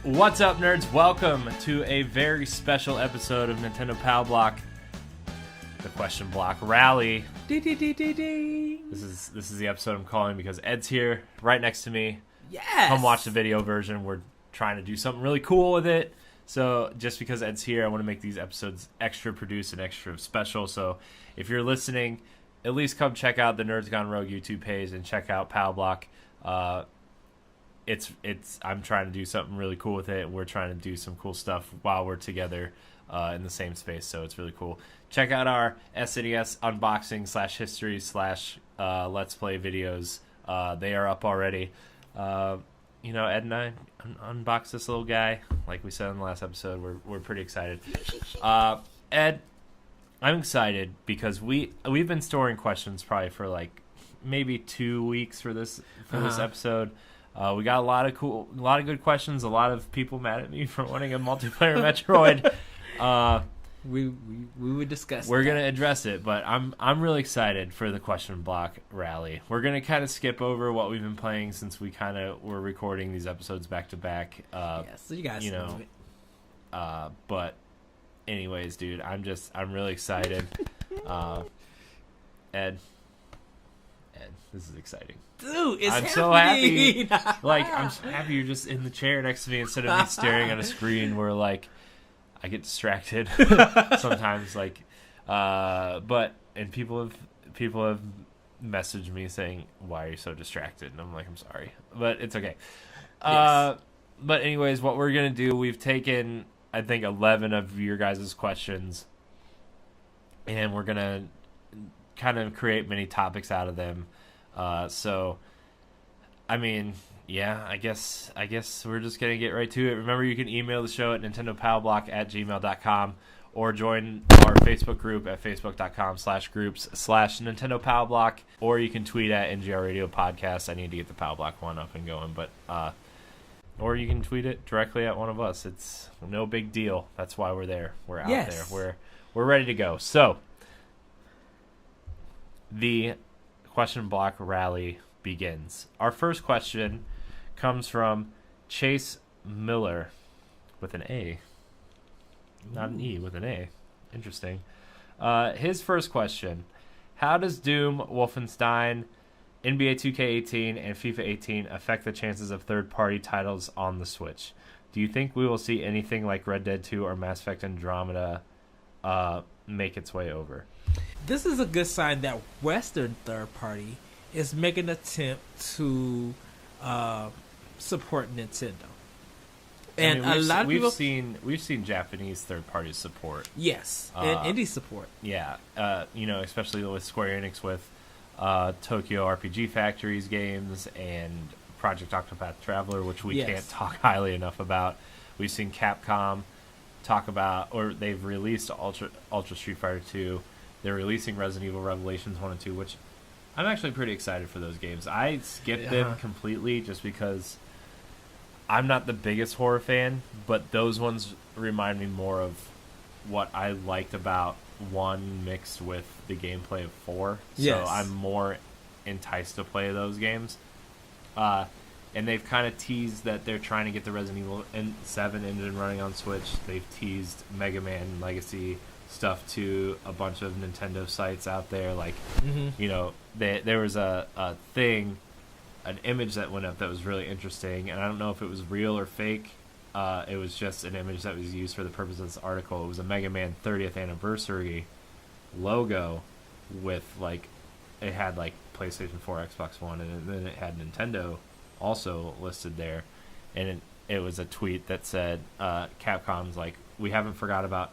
What's up, nerds? Welcome to a very special episode of Nintendo Pow Block, the Question Block Rally. This is the episode I'm calling because Ed's here, right next to me. Yes! Come watch the video version. We're trying to do something really cool with it. So just because Ed's here, I want to make these episodes extra produced and extra special. So if you're listening, at least come check out the Nerds Gone Rogue YouTube page and check out Pow Block. I'm trying to do something really cool with it. We're trying to do some cool stuff while we're together in the same space, so it's really cool. Check out our SNES unboxing /history / Let's Play videos. They are up already. Ed and I unboxed this little guy, like we said in the last episode. We're pretty excited. Ed, I'm excited because we've been storing questions probably for like maybe 2 weeks for this episode. We got a lot of good questions. A lot of people mad at me for wanting a multiplayer Metroid. We would discuss. We're gonna address it, but I'm really excited for the Question Block Rally. We're gonna kind of skip over what we've been playing since we kind of were recording these episodes back to back. So you guys know it. But anyways, dude, I'm really excited. Ed, this is exciting. Dude, I'm so happy. I'm so happy you're just in the chair next to me instead of me staring at a screen where, like, I get distracted sometimes. And people have messaged me saying, "Why are you so distracted?" And I'm like, "I'm sorry, but it's okay." Yes. But anyways, what we're gonna do, we've taken, I think, 11 of your guys' questions, and we're gonna kind of create many topics out of them. I guess we're just going to get right to it. Remember, you can email the show at nintendopowblock@gmail.com or join our Facebook group at facebook.com/groups/nintendopowblock, or you can tweet at NGR Radio Podcast. I need to get the Powblock one up and going, or you can tweet it directly at one of us. It's no big deal. That's why we're there. We're out there. We're ready to go. So, the Question Block Rally begins. Our first question comes from Chase Miller with an A. Not an E, with an A. Interesting. His first question: how does Doom, Wolfenstein, NBA 2K18, and FIFA 18 affect the chances of third-party titles on the Switch? Do you think we will see anything like Red Dead 2 or Mass Effect Andromeda make its way over? This is a good sign that Western third party is making an attempt to support Nintendo. And a lot of people we've seen Japanese third party support. Yes, and indie support. Yeah, especially with Square Enix with Tokyo RPG Factory's games and Project Octopath Traveler, which we can't talk highly enough about. We've seen Capcom talk about, or they've released Ultra Street Fighter 2. They're releasing Resident Evil Revelations 1 and 2, which I'm actually pretty excited for those games. I skipped them completely just because I'm not the biggest horror fan, but those ones remind me more of what I liked about 1 mixed with the gameplay of 4. So I'm more enticed to play those games. And they've kind of teased that they're trying to get the Resident Evil 7 engine running on Switch. They've teased Mega Man Legacy stuff to a bunch of Nintendo sites out there. Like, there was an image that went up that was really interesting, and I don't know if it was real or fake. It was just an image that was used for the purpose of this article. It was a Mega Man 30th anniversary logo with, like, it had, like, PlayStation 4, Xbox One, and then it had Nintendo also listed there. And it was a tweet that said, Capcom's like, "We haven't forgot about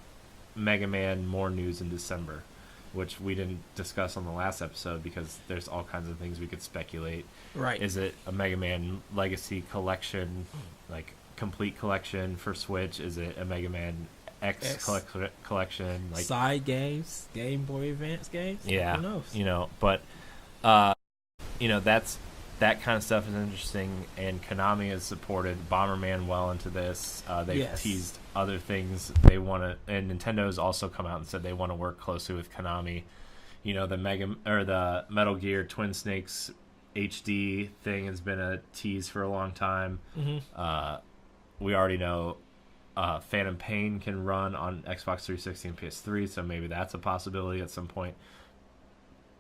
Mega Man, more news in December," which we didn't discuss on the last episode because there's all kinds of things we could speculate. Right. Is it a Mega Man Legacy collection, like complete collection for Switch? Is it a Mega Man X. collection? Like side games, Game Boy Advance games? Yeah. Who knows? That kind of stuff is interesting, and Konami has supported Bomberman well into this. They've teased other things they want to, and Nintendo's also come out and said they want to work closely with Konami. The Metal Gear Twin Snakes HD thing has been a tease for a long time. we already know Phantom Pain can run on Xbox 360 and PS3, so maybe that's a possibility at some point.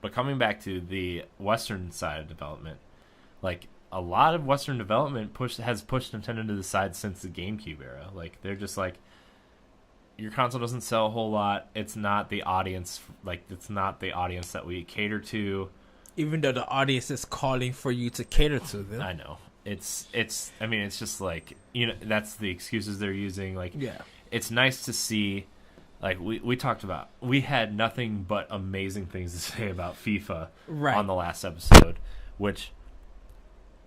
But coming back to the Western side of development, like, a lot of Western development has pushed Nintendo to the side since the GameCube era. Like, they're just like, your console doesn't sell a whole lot. It's not the audience, that we cater to. Even though the audience is calling for you to cater to them. I know. It's just like, that's the excuses they're using. Like, yeah. It's nice to see, like, we talked about, we had nothing but amazing things to say about FIFA on the last episode, which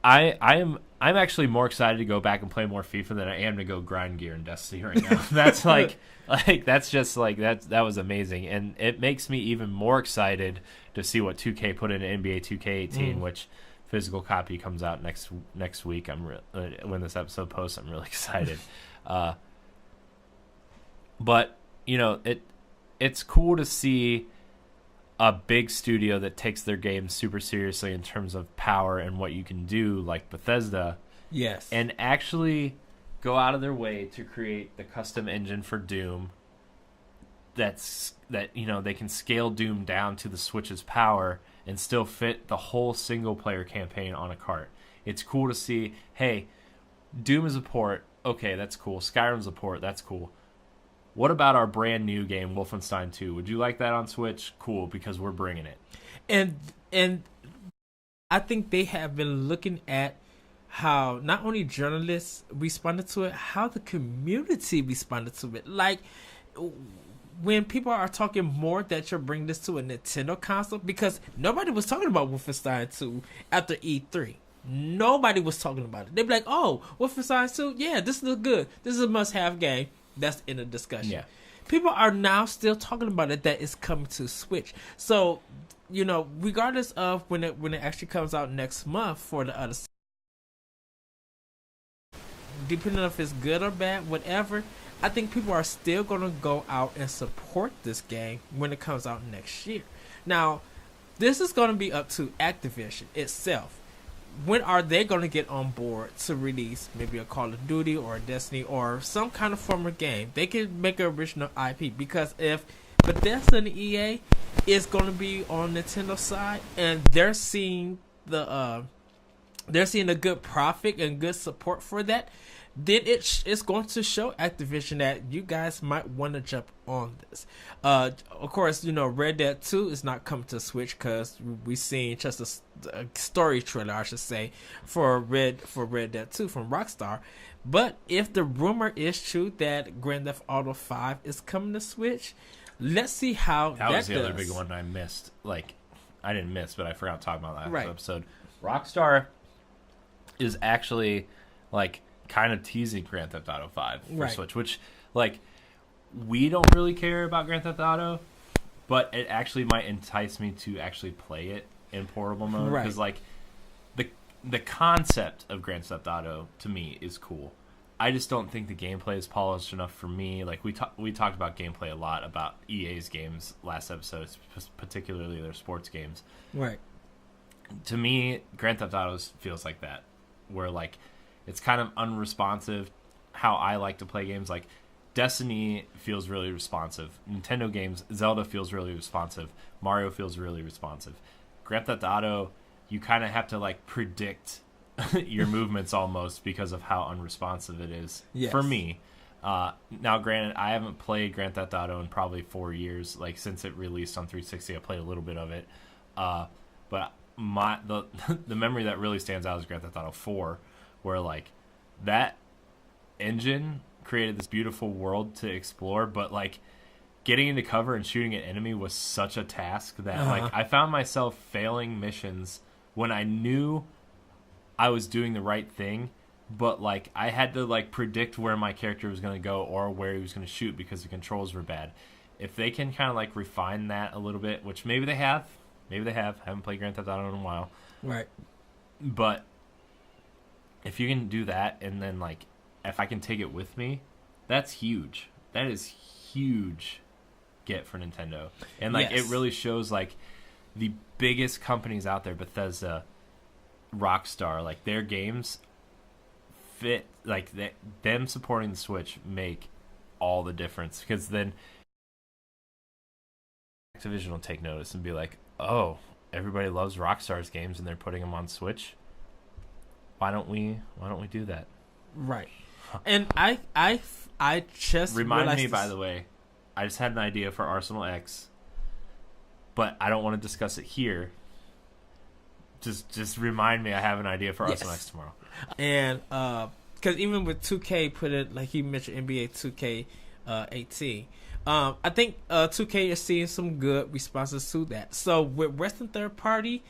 I'm actually more excited to go back and play more FIFA than I am to go grind gear in Destiny right now. That's that was amazing, and it makes me even more excited to see what 2K put in NBA 2K18, which physical copy comes out next week. When this episode posts, I'm really excited. But it's cool to see a big studio that takes their game super seriously in terms of power and what you can do, like Bethesda. Yes. And actually go out of their way to create the custom engine for Doom that they can scale Doom down to the Switch's power and still fit the whole single player campaign on a cart. It's cool to see, hey, Doom is a port. Okay, that's cool. Skyrim's a port. That's cool. What about our brand new game, Wolfenstein 2? Would you like that on Switch? Cool, because we're bringing it. And I think they have been looking at how not only journalists responded to it, how the community responded to it. Like, when people are talking more that you're bringing this to a Nintendo console, because nobody was talking about Wolfenstein 2 after E3. Nobody was talking about it. They'd be like, oh, Wolfenstein 2? Yeah, this looks good. This is a must-have game. That's in a discussion. Yeah. People are now still talking about it, that it's coming to Switch. So, regardless of when it actually comes out next month for the other, depending on if it's good or bad, whatever, I think people are still going to go out and support this game when it comes out next year. Now, this is going to be up to Activision itself. When are they going to get on board to release maybe a Call of Duty or a Destiny or some kind of former game? They can make an original IP, because if Bethesda and EA is going to be on Nintendo's side and they're seeing a good profit and good support for that, then it's going to show Activision that you guys might want to jump on this. Of course, Red Dead 2 is not coming to Switch because we've seen just a story trailer, I should say, for Red Dead 2 from Rockstar. But if the rumor is true that Grand Theft Auto 5 is coming to Switch, let's see how that was the other big one I missed. Like, I didn't miss, but I forgot to talk about that last episode. Rockstar is actually, like, kind of teasing Grand Theft Auto 5 for Switch, which, like, we don't really care about Grand Theft Auto, but it actually might entice me to actually play it in portable mode, because like the concept of Grand Theft Auto to me is cool. I just don't think the gameplay is polished enough for me. Like, we talked about gameplay a lot about EA's games last episode, particularly their sports games. Right. To me, Grand Theft Auto feels like that, where like it's kind of unresponsive how I like to play games. Like, Destiny feels really responsive. Nintendo games, Zelda feels really responsive. Mario feels really responsive. Grand Theft Auto, you kind of have to, like, predict your movements almost because of how unresponsive it is. Yes. For me. Now, granted, I haven't played Grand Theft Auto in probably 4 years. Like, since it released on 360, I played a little bit of it. But the memory that really stands out is Grand Theft Auto 4, where, like, that engine created this beautiful world to explore, but, like, getting into cover and shooting an enemy was such a task that like I found myself failing missions when I knew I was doing the right thing, but like I had to like predict where my character was going to go or where he was going to shoot because the controls were bad. If they can kind of like refine that a little bit, which maybe they have, haven't played Grand Theft Auto in a while, right? But if you can do that, and then like if I can take it with me, that's huge. That is huge get for Nintendo. And like it really shows like the biggest companies out there, Bethesda, Rockstar, like their games fit like them supporting the Switch make all the difference, because then Activision will take notice and be like, oh, everybody loves Rockstar's games and they're putting them on Switch. Why don't we do that? Right. And I just remind me, by the way, I just had an idea for Arsenal X, but I don't want to discuss it here. Just remind me I have an idea for Arsenal X tomorrow. And because even with 2K put it, like he mentioned, NBA 2K18, I think 2K is seeing some good responses to that. So with Western third party,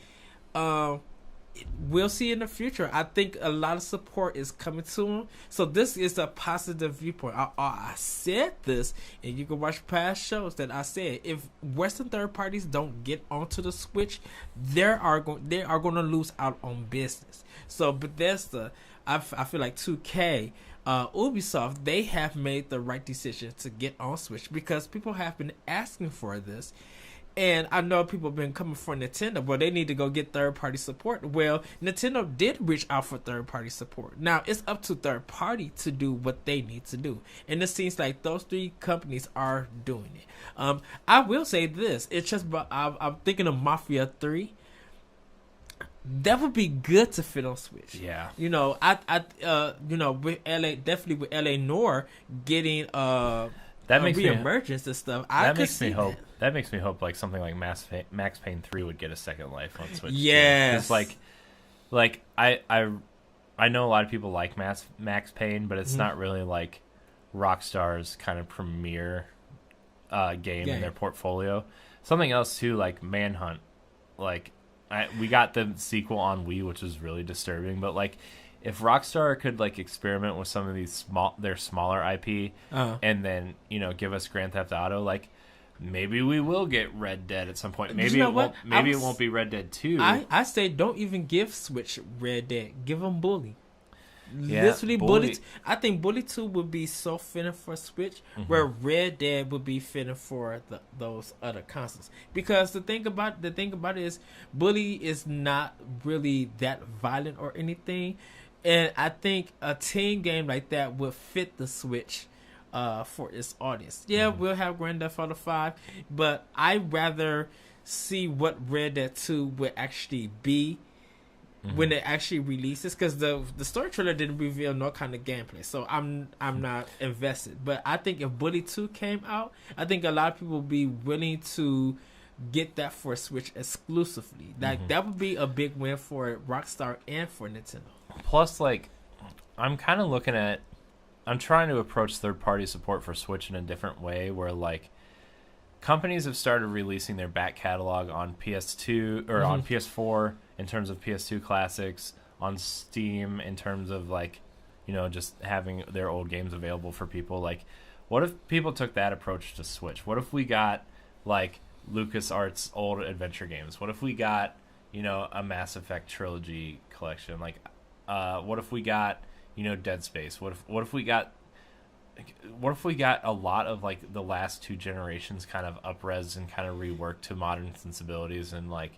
we'll see in the future. I think a lot of support is coming to them. So this is a positive viewpoint. I said this, and you can watch past shows that I said, if Western third parties don't get onto the Switch, they are going to lose out on business. So Bethesda, I feel like 2K, Ubisoft, they have made the right decision to get on Switch because people have been asking for this. And I know people have been coming for Nintendo. Well, they need to go get third-party support. Well, Nintendo did reach out for third-party support. Now, it's up to third-party to do what they need to do. And it seems like those three companies are doing it. I will say this. It's just, I'm thinking of Mafia 3. That would be good to fit on Switch. Yeah. You know, with LA, definitely with LA Noire getting that makes re-emergence and stuff. That makes me hope. That makes me hope like something like Max Payne 3 would get a second life on Switch. Yes. It's like I know a lot of people like Max Payne, but it's not really like Rockstar's kind of premier game in their portfolio. Something else too, like Manhunt. Like we got the sequel on Wii, which is really disturbing. But like, if Rockstar could like experiment with some of these their smaller IP, and then give us Grand Theft Auto, like maybe we will get Red Dead at some point. Maybe it won't. Maybe it won't be Red Dead 2. I say don't even give Switch Red Dead. Give them Bully. Yeah, literally Bully. I think Bully 2 would be so fitting for Switch, where Red Dead would be fitting for those other consoles. Because the thing about it is, Bully is not really that violent or anything, and I think a teen game like that would fit the Switch for its audience. Yeah, we'll have Grand Theft Auto 5, but I'd rather see what Red Dead 2 would actually be when it actually releases, because the story trailer didn't reveal no kind of gameplay, so I'm not invested. But I think if Bully 2 came out, I think a lot of people would be willing to get that for Switch exclusively. Like that would be a big win for Rockstar and for Nintendo. Plus, like, I'm kind of looking at, I'm trying to approach third-party support for Switch in a different way, where like companies have started releasing their back catalog on PS2 or on PS4 in terms of PS2 classics, on Steam in terms of like, just having their old games available for people. Like, what if people took that approach to Switch? What if we got like LucasArts old adventure games? What if we got, a Mass Effect trilogy collection? Like, what if we got, Dead Space? What if we got a lot of like the last two generations kind of up-res and kind of reworked to modern sensibilities and like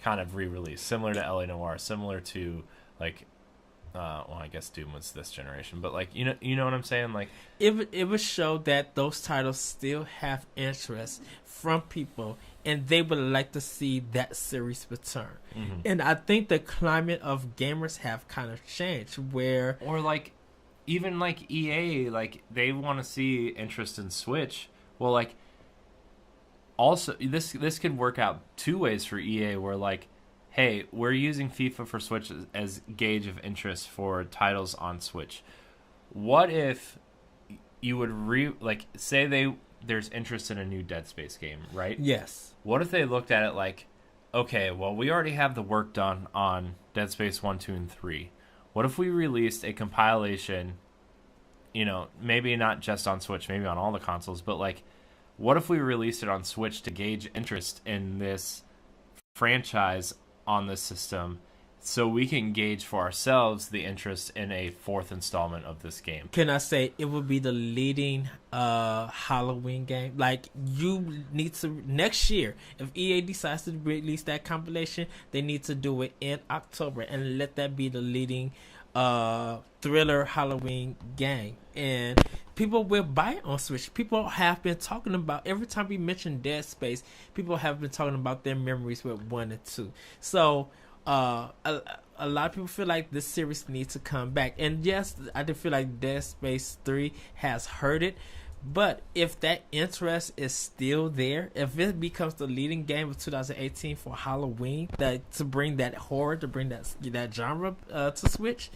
kind of re-released, similar to LA Noire, similar to like I guess Doom was this generation, but like you know what I'm saying? Like it would show that those titles still have interest from people, and they would like to see that series return. And I think the climate of gamers have kind of changed, where or like even like EA, like they want to see interest in Switch. Well, like also this could work out two ways for EA, where like, hey, we're using FIFA for Switch as gauge of interest for titles on Switch. What if you would say there's interest in a new Dead Space game, right? Yes. What if they looked at it like, okay, well, we already have the work done on Dead Space 1, 2, and 3. What if we released a compilation, maybe not just on Switch, maybe on all the consoles, but like, what if we released it on Switch to gauge interest in this franchise on this system, so we can gauge for ourselves the interest in a fourth installment of this game? Can I say it would be the leading Halloween game? Like, you need to, next year, if EA decides to release that compilation, they need to do it in October and let that be the leading thriller Halloween game, and people will buy it on Switch. People have been talking about, every time we mention Dead Space, people have been talking about their memories with 1 and 2. So a lot of people feel like this series needs to come back. And yes, I do feel like Dead Space 3 has hurt it. But if that interest is still there, if it becomes the leading game of 2018 for Halloween, to bring that horror, to bring that genre to Switch,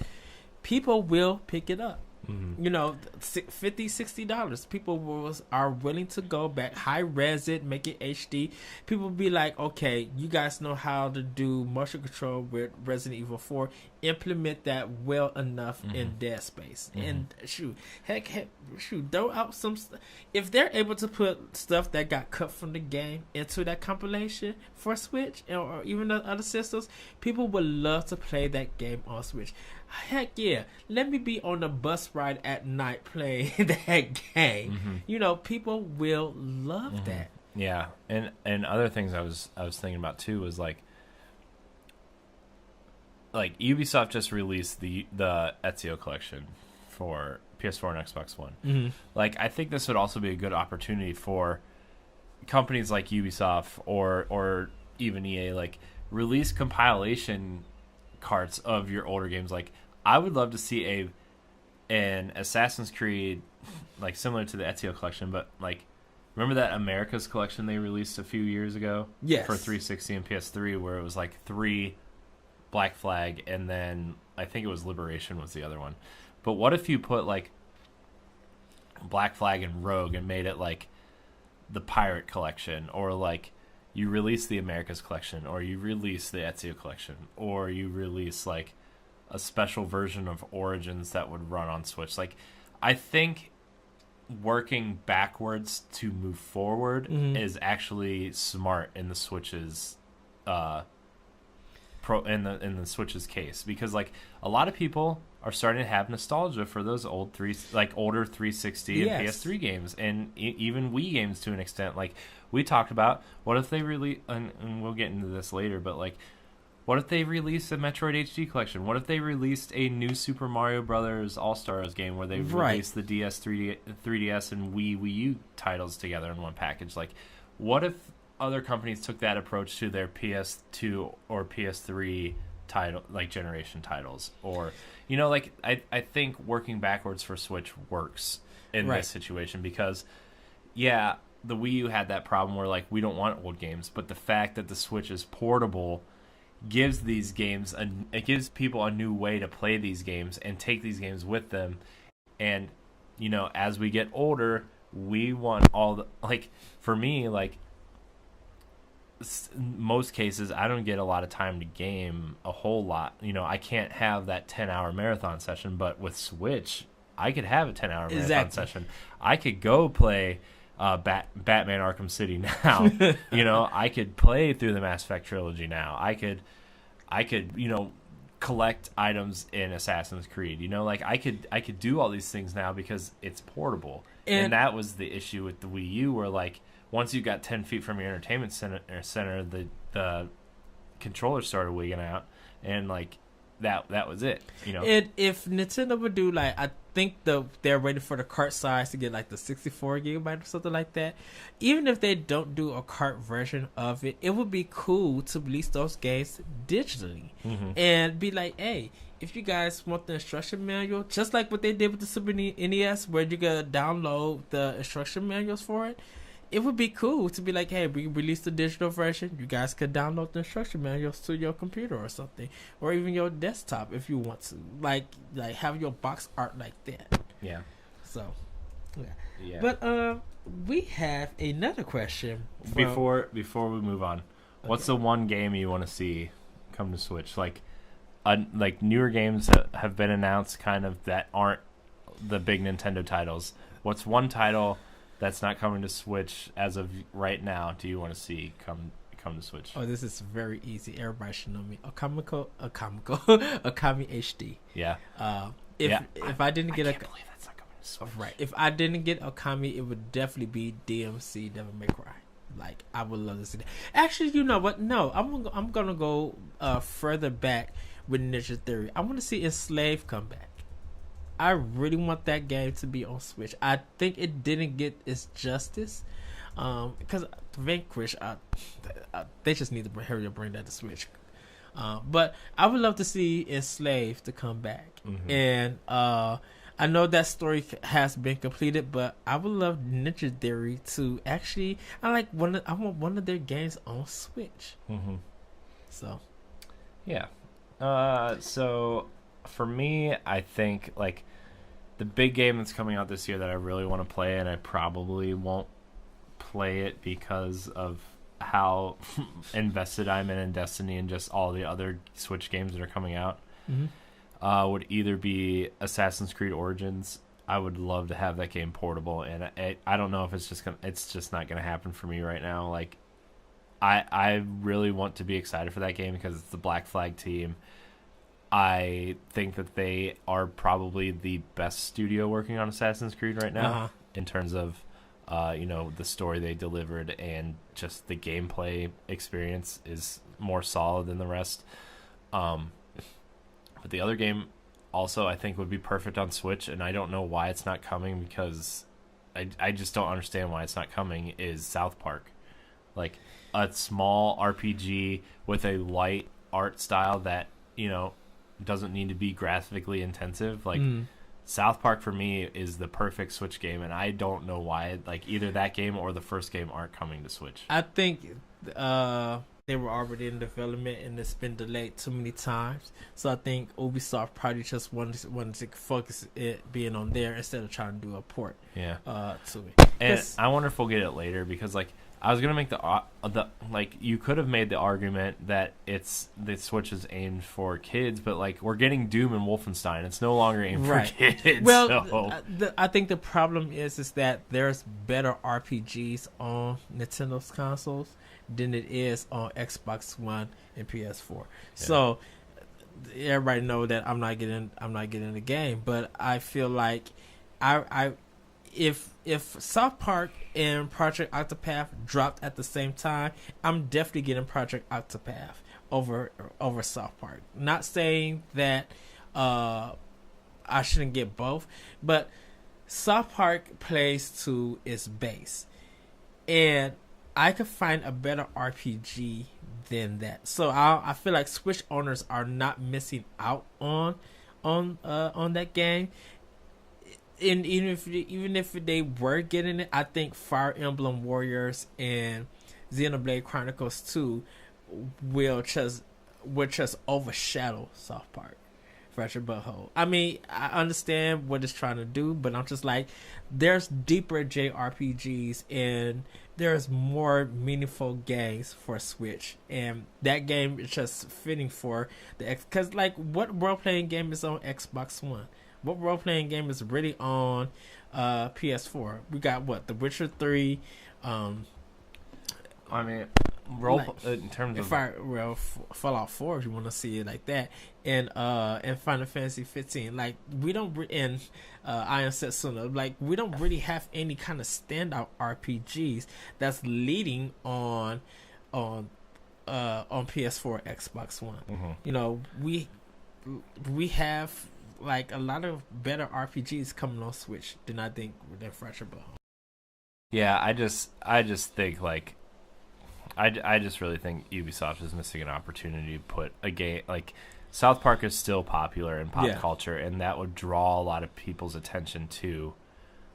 people will pick it up. Mm-hmm. You know, $50, $60. People are willing to go back, high res it, make it HD. People will be like, okay, you guys know how to do motion control with Resident Evil 4. Implement that well enough in Dead Space. And heck, throw out some stuff. If they're able to put stuff that got cut from the game into that compilation for Switch or even the other systems, people would love to play that game on Switch. Heck yeah, let me be on the bus ride at night playing that game. You know, people will love that. Yeah, and other things I was thinking about too was like Ubisoft just released the Ezio collection for PS4 and Xbox One. Like, I think this would also be a good opportunity for companies like Ubisoft or even EA, like, release compilation carts of your older games. Like, I would love to see an Assassin's Creed, like, similar to the Ezio collection, but like, remember that America's collection they released a few years ago? Yes. For 360 and PS3, where it was like 3 Black Flag, and then I think it was Liberation was the other one. But what if you put like Black Flag and Rogue and made it like the Pirate collection, or like you release the Americas collection, or you release the Ezio collection, or you release like a special version of Origins that would run on Switch. Like, I think working backwards to move forward is actually smart in the Switch's in the Switch's case, because like a lot of people are starting to have nostalgia for those older 360 and PS3 games, and even Wii games to an extent. Like, we talked about, what if they really, and we'll get into this later, but like, what if they released a Metroid HD collection? What if they released a new Super Mario Brothers All-Stars game where they released the DS, 3DS, and Wii U titles together in one package? Like, what if other companies took that approach to their PS2 or PS3 title, like generation titles? Or, you know, like, I think working backwards for Switch works in this situation, because yeah, the Wii U had that problem where like, we don't want old games, but the fact that the Switch is portable gives these games it gives people a new way to play these games and take these games with them. And, you know, as we get older, we want all the, like, for me, like, most cases I don't get a lot of time to game a whole lot. You know, I can't have that 10-hour marathon session, but with Switch I could have a 10-hour marathon session. I could go play Batman Arkham City now. You know, I could play through the Mass Effect trilogy now. I could you know, collect items in Assassin's Creed. You know, like, I could do all these things now because it's portable. And that was the issue with the Wii U, where like, once you got 10 feet from your entertainment center, the controller started wigging out, and like, that was it, you know. And if Nintendo would do, like, I think they're waiting for the cart size to get like the 64 gigabyte or something like that. Even if they don't do a cart version of it, it would be cool to release those games digitally and be like, hey, if you guys want the instruction manual, just like what they did with the Super NES, where you could download the instruction manuals for it, it would be cool to be like, hey, we released the digital version. You guys could download the instruction manuals to your computer or something, or even your desktop if you want to. Like have your box art like that. Yeah. So, yeah. But we have another question. Before we move on, what's the one game you want to see come to Switch? Like newer games that have been announced, kind of, that aren't the big Nintendo titles. What's one title that's not coming to Switch as of right now do you want to see come to Switch? Oh, this is very easy. Everybody should know me. Okami HD. Yeah. If I didn't get I can't believe that's not coming to Switch. Right. If I didn't get Okami, it would definitely be DMC Devil May Cry. Like, I would love to see that. Actually, you know what? No, I'm gonna go further back. with Ninja Theory. I want to see Enslaved come back. I really want that game to be on Switch. I think it didn't get its justice because Vanquish, they just need to hurry up bring that to Switch. But I would love to see Enslaved to come back. Mm-hmm. And I know that story has been completed, but I would love Ninja Theory to actually. I want one of their games on Switch. Mm-hmm. So, yeah. So for me, I think like the big game that's coming out this year that I really want to play, and I probably won't play it because of how invested I'm in Destiny and just all the other Switch games that are coming out, would either be Assassin's Creed Origins. I would love to have that game portable, and I don't know if it's just not gonna happen for me right now. Like, I really want to be excited for that game because it's the Black Flag team. I think that they are probably the best studio working on Assassin's Creed right now in terms of the story they delivered, and just the gameplay experience is more solid than the rest. But the other game also I think would be perfect on Switch, and I don't know why it's not coming because I just don't understand why it's not coming, is South Park. Like a small RPG with a light art style that, doesn't need to be graphically intensive. Like South Park for me is the perfect Switch game, and I don't know why like either that game or the first game aren't coming to Switch. I think they were already in development and it's been delayed too many times. So I think Ubisoft probably just wanted to focus it being on there instead of trying to do a port. Yeah. To it. And I wonder if we'll get it later, because like I was gonna make the you could have made the argument that the Switch is aimed for kids, but like we're getting Doom and Wolfenstein, it's no longer aimed for kids. Well, I think the problem is that there's better RPGs on Nintendo's consoles than it is on Xbox One and PS4. Yeah. So everybody know that I'm not getting the game, but I feel like if South Park and Project Octopath dropped at the same time, I'm definitely getting Project Octopath over South Park. Not saying that I shouldn't get both, but South Park plays to its base, and I could find a better RPG than that. So I feel like Switch owners are not missing out on that game. And even if they were getting it, I think Fire Emblem Warriors and Xenoblade Chronicles 2 will just overshadow South Park. Fractured Butthole. I mean, I understand what it's trying to do, but I'm just like, there's deeper JRPGs and there's more meaningful games for Switch, and that game is just fitting for the X. Because like, what role playing game is on Xbox One? What role playing game is really on PS4? We got The Witcher 3. I mean, in terms of Fallout 4, if you want to see it like that, and Final Fantasy 15. Like, we don't Iron Setsuna. Like, we don't really have any kind of standout RPGs that's leading on PS4, Xbox One. Mm-hmm. We have like a lot of better RPGs coming on Switch than I think than Fractured Butthole. Yeah, I just think like. I just really think Ubisoft is missing an opportunity to put a game like South Park is still popular in pop culture, and that would draw a lot of people's attention to.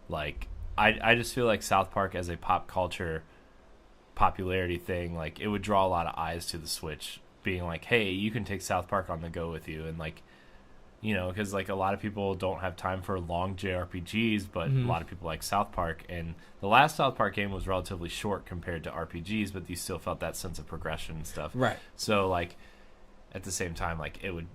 Like, I just feel like South Park as a pop culture popularity thing, like it would draw a lot of eyes to the Switch, being like, hey, you can take South Park on the go with you, and like, because like a lot of people don't have time for long JRPGs, but a lot of people like South Park, and the last South Park game was relatively short compared to RPGs, but you still felt that sense of progression and stuff. Right. So like at the same time, like it would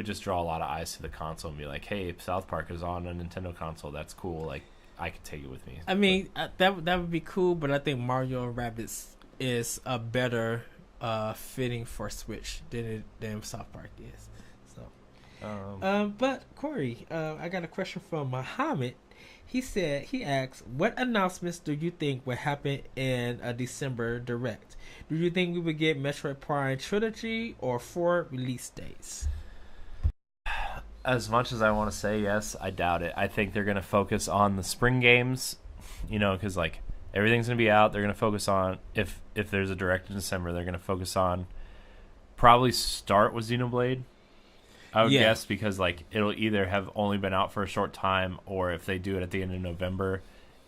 just draw a lot of eyes to the console and be like, hey, if South Park is on a Nintendo console, that's cool. Like I could take it with me. I mean, that would be cool, but I think Mario & Rabbids is a better fitting for Switch than South Park is. But Corey, I got a question from Muhammad. He asks, what announcements do you think will happen in a December Direct? Do you think we would get Metroid Prime Trilogy or 4 release dates? As much as I want to say yes, I doubt it. I think they're going to focus on the spring games, because like everything's going to be out. They're going to focus on if there's a direct in December, they're going to focus on probably start with Xenoblade. I would guess because like it'll either have only been out for a short time, or if they do it at the end of November,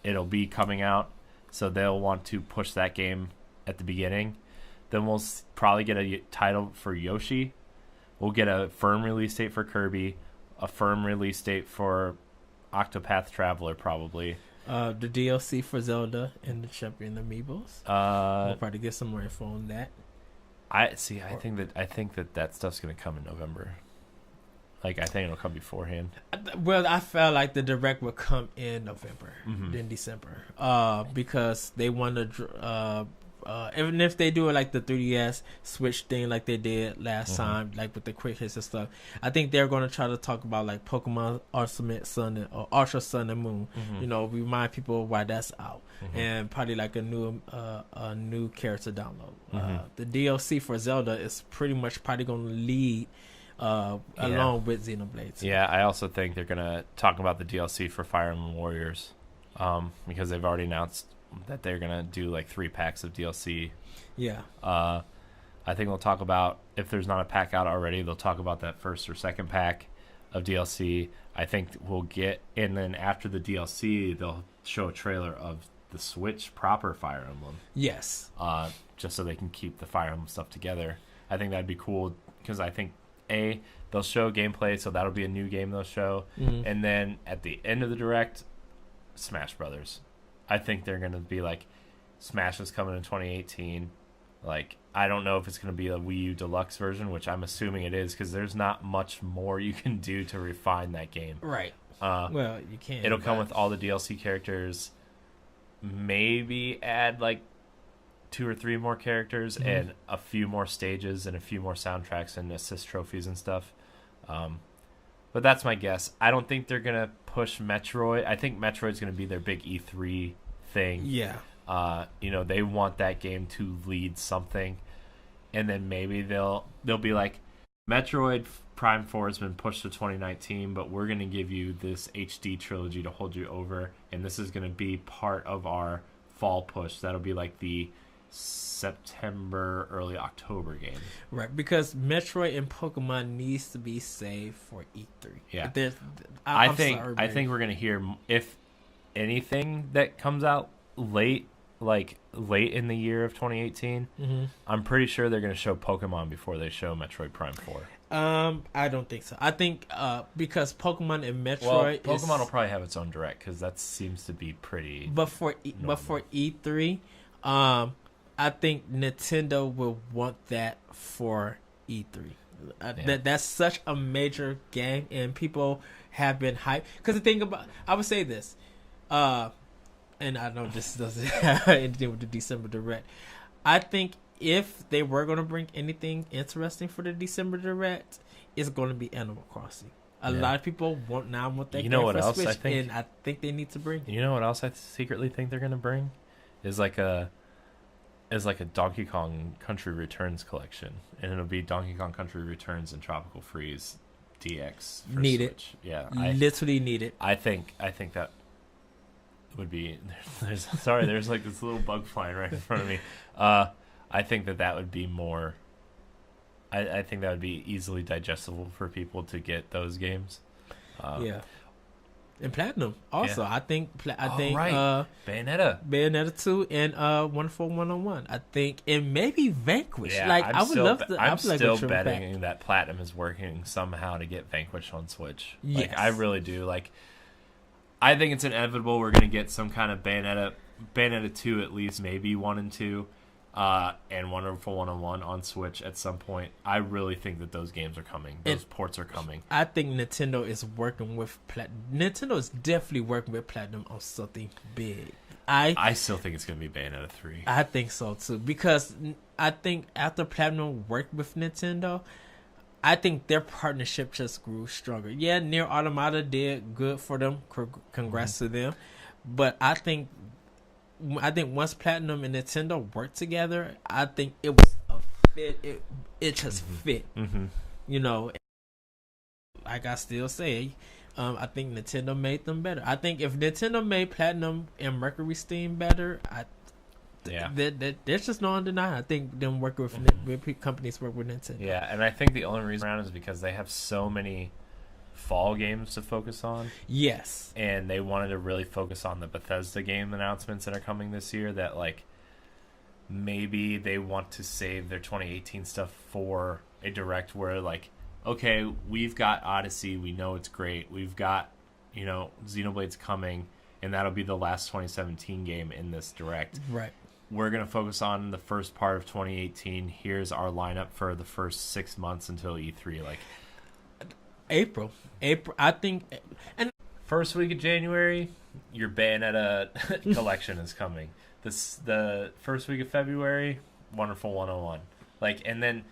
it'll be coming out. So they'll want to push that game at the beginning. Then we'll probably get a title for Yoshi. We'll get a firm release date for Kirby, a firm release date for Octopath Traveler probably. The DLC for Zelda and the Champion Amiibos. We'll probably get some more info on that. I think that stuff's gonna come in November. Like I think it'll come beforehand. Well, I felt like the direct would come in November, then December, because they want to. Even if they do it like the 3DS Switch thing, like they did last time, like with the quick hits and stuff, I think they're going to try to talk about like Pokemon Ultimate Sun or Ultra Sun and Moon. Remind people why that's out, and probably like a new character download. The DLC for Zelda is pretty much probably going to lead along with Xenoblade. Yeah, I also think they're going to talk about the DLC for Fire Emblem Warriors, because they've already announced that they're gonna do like 3 packs of DLC. Yeah. I think they'll talk about, if there's not a pack out already, they'll talk about that first or second pack of DLC. I think we'll get, and then after the DLC, they'll show a trailer of the Switch proper Fire Emblem. Yes. Just so they can keep the Fire Emblem stuff together. I think that'd be cool because I think they'll show gameplay, so that'll be a new game they'll show, and then at the end of the direct, Smash Brothers. I think they're going to be like, Smash is coming in 2018. Like, I don't know if it's going to be a Wii U Deluxe version, which I'm assuming it is, because there's not much more you can do to refine that game. Right. Well, you can. It'll come with all the DLC characters. Maybe add like 2 or 3 more characters and a few more stages and a few more soundtracks and assist trophies and stuff. But that's my guess. I don't think they're going to push Metroid. I think Metroid's going to be their big E3 thing. Yeah. They want that game to lead something. And then maybe they'll be like, Metroid Prime 4 has been pushed to 2019, but we're going to give you this HD trilogy to hold you over. And this is going to be part of our fall push. That'll be like the September, early October game. Right, because Metroid and Pokemon needs to be saved for E3. Yeah. I think we're going to hear, if anything that comes out late in the year of 2018, I'm pretty sure they're going to show Pokemon before they show Metroid Prime 4. I don't think so. I think because Pokemon and Metroid, Pokemon will probably have its own direct, because that seems to be pretty. But for E3, I think Nintendo will want that for E3. That's such a major game, and people have been hyped. Because the thing about, I would say this, and I know this doesn't have anything with the December Direct. I think if they were going to bring anything interesting for the December Direct, it's going to be Animal Crossing. A lot of people want that game what for else Switch, I think? and I think they need to bring it. You know what else I secretly think they're going to bring? Is like a Donkey Kong Country Returns collection, and it'll be Donkey Kong Country Returns and Tropical Freeze DX for need Switch. It. Yeah, literally need it. I think that would be. There's like this little bug flying right in front of me. I think that would be more. I think that would be easily digestible for people to get those games. Yeah. And Platinum also. Yeah. I think right. Bayonetta 2 and Wonderful 101. I think, and maybe Vanquish. Yeah, like I would love to. I'm still betting that Platinum is working somehow to get Vanquish on Switch. Yes. Like I really do. Like I think it's inevitable we're gonna get some kind of Bayonetta 2 at least, maybe 1 and 2. And Wonderful 101 on Switch at some point. I really think that those games are coming. Those ports are coming. I think Nintendo is working with Platinum. Nintendo is definitely working with Platinum on something big. I still think it's going to be Bayonetta 3. I think so too, because I think after Platinum worked with Nintendo, I think their partnership just grew stronger. Yeah, Nier Automata did good for them. Congrats to them. But I think once Platinum and Nintendo worked together, I think it was a fit. It just fit. like I still say, I think Nintendo made them better. I think if Nintendo made Platinum and Mercury Steam better, there's just no undenying. I think them working with companies work with Nintendo. Yeah, and I think the only reason around is because they have so many fall games to focus on. Yes. And they wanted to really focus on the Bethesda game announcements that are coming this year, that like maybe they want to save their 2018 stuff for a direct where like, okay, we've got Odyssey, we know it's great, we've got, you know, Xenoblade's coming, and that'll be the last 2017 game in this direct. Right. We're going to focus on the first part of 2018. Here's our lineup for the first 6 months until E3. Like April, I think. And first week of January, your Bayonetta collection is coming. The first week of February, Wonderful 101. Like, and then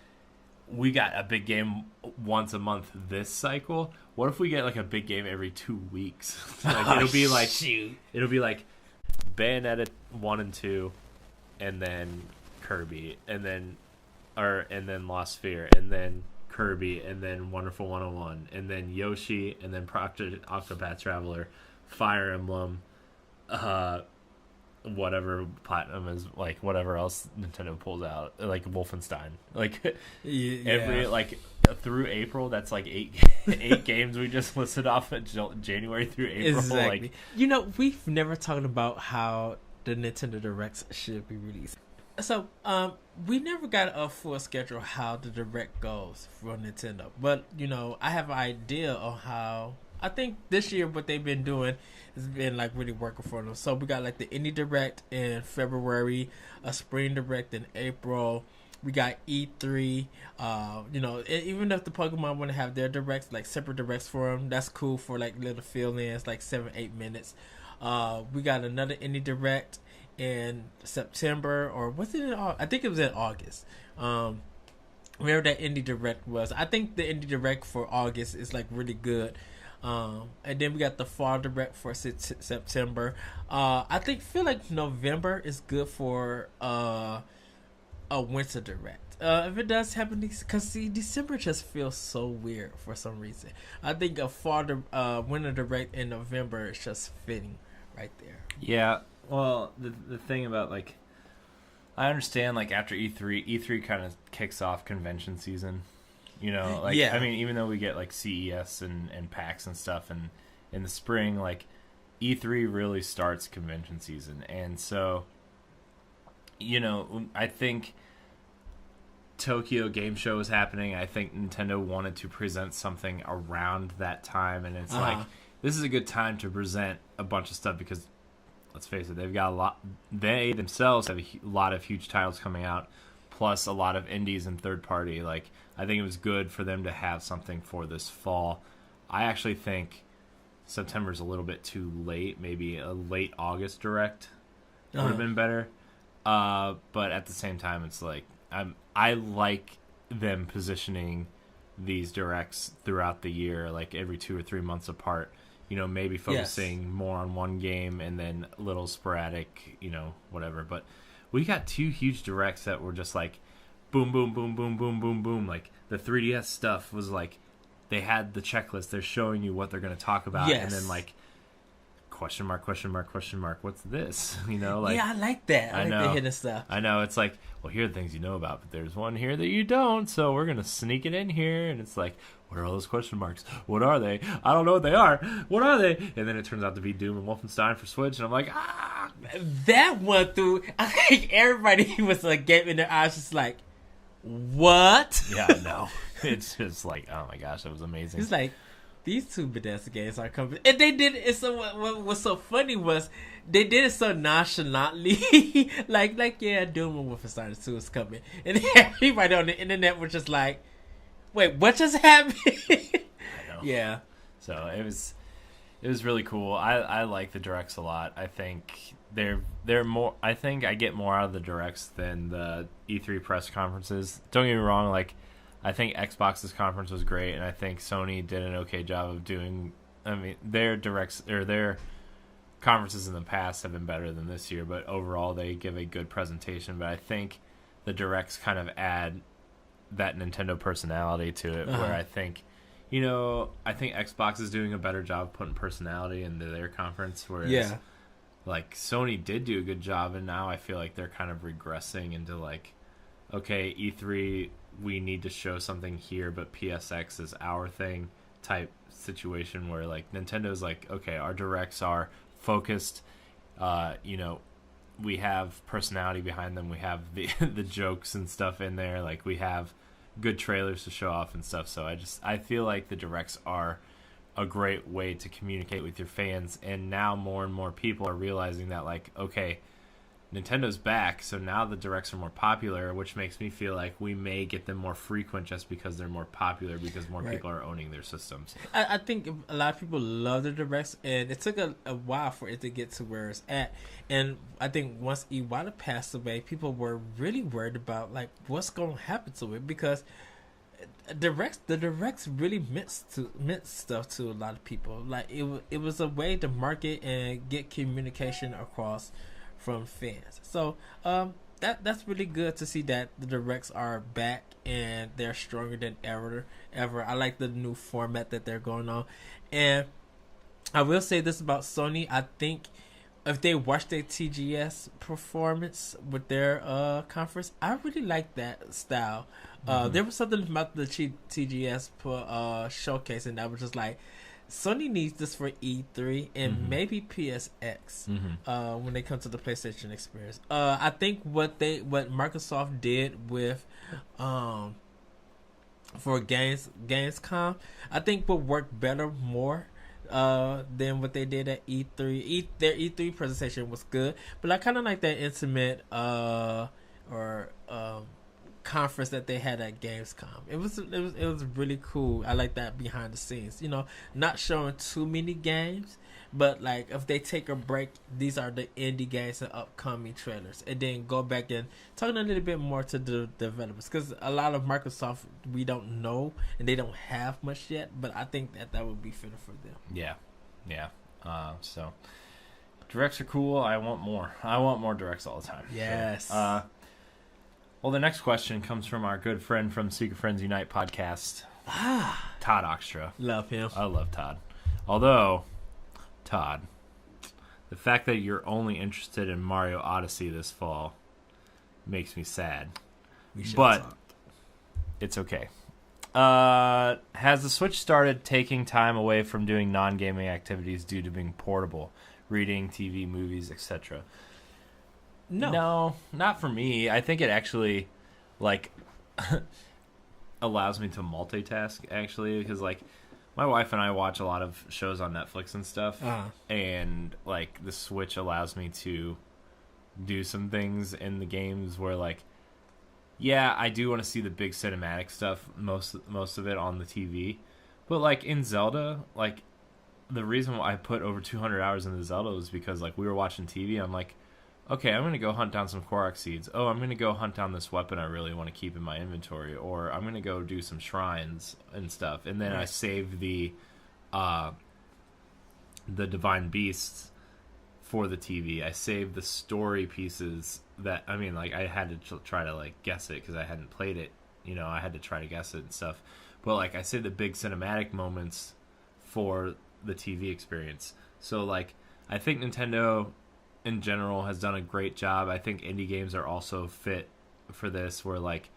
we got a big game once a month this cycle. What if we get like a big game every 2 weeks? Like, it'll be like Bayonetta 1 and 2, and then Kirby, and then Lost Sphere, and then Kirby, and then Wonderful 101, and then Yoshi, and then Project Octopath Traveler, Fire Emblem, whatever Platinum is, like whatever else Nintendo pulls out, like Wolfenstein, like every like through April. That's like eight games we just listed off at January through April. Exactly. Like, you know, we've never talked about how the Nintendo Directs should be released. So, we never got a full schedule how the Direct goes for Nintendo. But, you know, I have an idea of how, I think this year what they've been doing has been, like, really working for them. So, we got, like, the Indie Direct in February, a Spring Direct in April. We got E3. You know, even if the Pokemon want to have their Directs, like, separate Directs for them, that's cool for, like, little fill-ins, like 7-8 minutes. We got another Indie Direct in September, or was it in August? I think it was in August. Wherever that Indie Direct was. I think the Indie Direct for August is like really good. And then we got the Fall Direct for September. I feel like November is good for a Winter Direct. If it does happen, because see, December just feels so weird for some reason. I think a Winter Direct in November is just fitting right there. Yeah. Well, the thing about, like, I understand, like, after E3 kind of kicks off convention season, you know, like, yeah. I mean, even though we get, like, CES and PAX and stuff, and in the spring, like, E3 really starts convention season, and so, you know, I think Tokyo Game Show is happening. I think Nintendo wanted to present something around that time, and it's like, this is a good time to present a bunch of stuff, because let's face it, they've got a lot. They themselves have a lot of huge titles coming out, plus a lot of indies and third party. Like, I think it was good for them to have something for this fall. I actually think September's a little bit too late. Maybe a late August Direct would have been better. But at the same time, it's like I like them positioning these directs throughout the year, like every 2 or 3 months apart. You know, maybe focusing more on one game and then little sporadic, you know, whatever. But we got 2 huge directs that were just like boom, boom, boom, boom, boom, boom, boom. Like the 3DS stuff was like they had the checklist. They're showing you what they're going to talk about. Yes. And then like question mark, question mark, question mark. What's this? You know, like, yeah, I like that. I like the hidden stuff. I know. It's like, well, here are the things you know about, but there's one here that you don't. So we're going to sneak it in here. And it's like, what are all those question marks? What are they? I don't know what they are. What are they? And then it turns out to be Doom and Wolfenstein for Switch. And I'm like, ah. That one through, I think everybody was like, getting their eyes just like, what? Yeah, I know. It's just like, oh my gosh, that was amazing. It's like, these 2 Bethesda games are coming. And they did it. So what was so funny was they did it so nonchalantly. like yeah, Doom and Wolfenstein 2 is coming. And everybody on the internet was just like, wait, what just happened? I know. Yeah. So it was really cool. I like the directs a lot. I think they're more. I think I get more out of the directs than the E3 press conferences. Don't get me wrong. Like, I think Xbox's conference was great, and I think Sony did an okay job of doing. I mean, their directs or their conferences in the past have been better than this year, but overall they give a good presentation. But I think the directs kind of add that Nintendo personality to it, where I think, I think Xbox is doing a better job putting personality into their conference, whereas like Sony did do a good job, and now I feel like they're kind of regressing into like, okay, E3, we need to show something here, but PSX is our thing type situation where like Nintendo's like, okay, our directs are focused, we have personality behind them, we have the the jokes and stuff in there, like we have good trailers to show off and stuff. So I feel like the directs are a great way to communicate with your fans, and now more and more people are realizing that like, okay, Nintendo's back, so now the directs are more popular, which makes me feel like we may get them more frequent just because they're more popular, because more people are owning their systems. I think a lot of people love the directs, and it took a while for it to get to where it's at. And I think once Iwata passed away, people were really worried about like what's going to happen to it, because the directs really meant stuff to a lot of people. Like it was a way to market and get communication across from fans. So that's really good to see that the directs are back and they're stronger than ever. I like the new format that they're going on. And I will say this about Sony. I think if they watch their TGS performance with their conference, I really like that style. There was something about the TGS showcase, and I was just like, Sony needs this for E3 and maybe PSX when they come to the PlayStation experience. I think what Microsoft did with for Gamescom, I think would work better more than what they did at E3. Their E3 presentation was good, but I kind of like that intimate conference that they had at Gamescom. It was really cool. I like that behind the scenes. Not showing too many games, but like if they take a break, these are the indie games and upcoming trailers, and then go back and talking a little bit more to the developers, because a lot of Microsoft we don't know and they don't have much yet. But I think that would be fitting for them. Yeah. So directs are cool. I want more directs all the time. Yes. So, well, the next question comes from our good friend from Secret Friends Unite podcast, Todd Oxtra. Love him. I love Todd. Although, Todd, the fact that you're only interested in Mario Odyssey this fall makes me sad. But it's okay. Has the Switch started taking time away from doing non-gaming activities due to being portable, reading, TV, movies, etc.? No, not for me. I think it actually, like, allows me to multitask, actually, because, like, my wife and I watch a lot of shows on Netflix and stuff, and, like, the Switch allows me to do some things in the games where, like, yeah, I do want to see the big cinematic stuff, most of it on the TV, but, like, in Zelda, like, the reason why I put over 200 hours into Zelda was because, like, we were watching TV, and I'm like, okay, I'm going to go hunt down some Korok seeds. Oh, I'm going to go hunt down this weapon I really want to keep in my inventory. Or I'm going to go do some shrines and stuff. And then I save the Divine Beasts for the TV. I saved the story pieces that, I mean, like, I had to try to, like, guess it because I hadn't played it. I had to try to guess it and stuff. But, like, I saved the big cinematic moments for the TV experience. So, like, I think Nintendo in general has done a great job. I think indie games are also fit for this, where like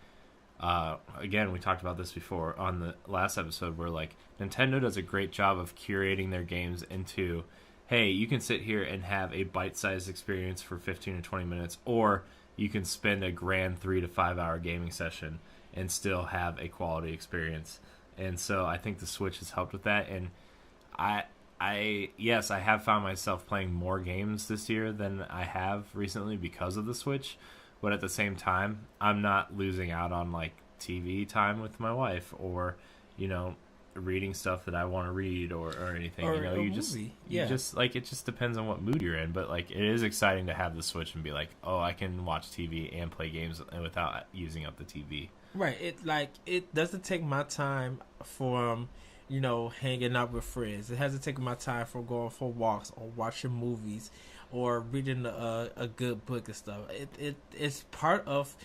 again, we talked about this before on the last episode, where like Nintendo does a great job of curating their games into, hey, you can sit here and have a bite-sized experience for 15 to 20 minutes, or you can spend a grand 3 to 5 hour gaming session and still have a quality experience. And so I think the Switch has helped with that. And I have found myself playing more games this year than I have recently because of the Switch, but at the same time, I'm not losing out on like TV time with my wife, or reading stuff that I want to read, or anything. You just like, it just depends on what mood you're in. But like, it is exciting to have the Switch and be like, oh, I can watch TV and play games without using up the TV. Right. It doesn't take my time from hanging out with friends. It hasn't taken my time for going for walks or watching movies or reading a good book and stuff. It's part of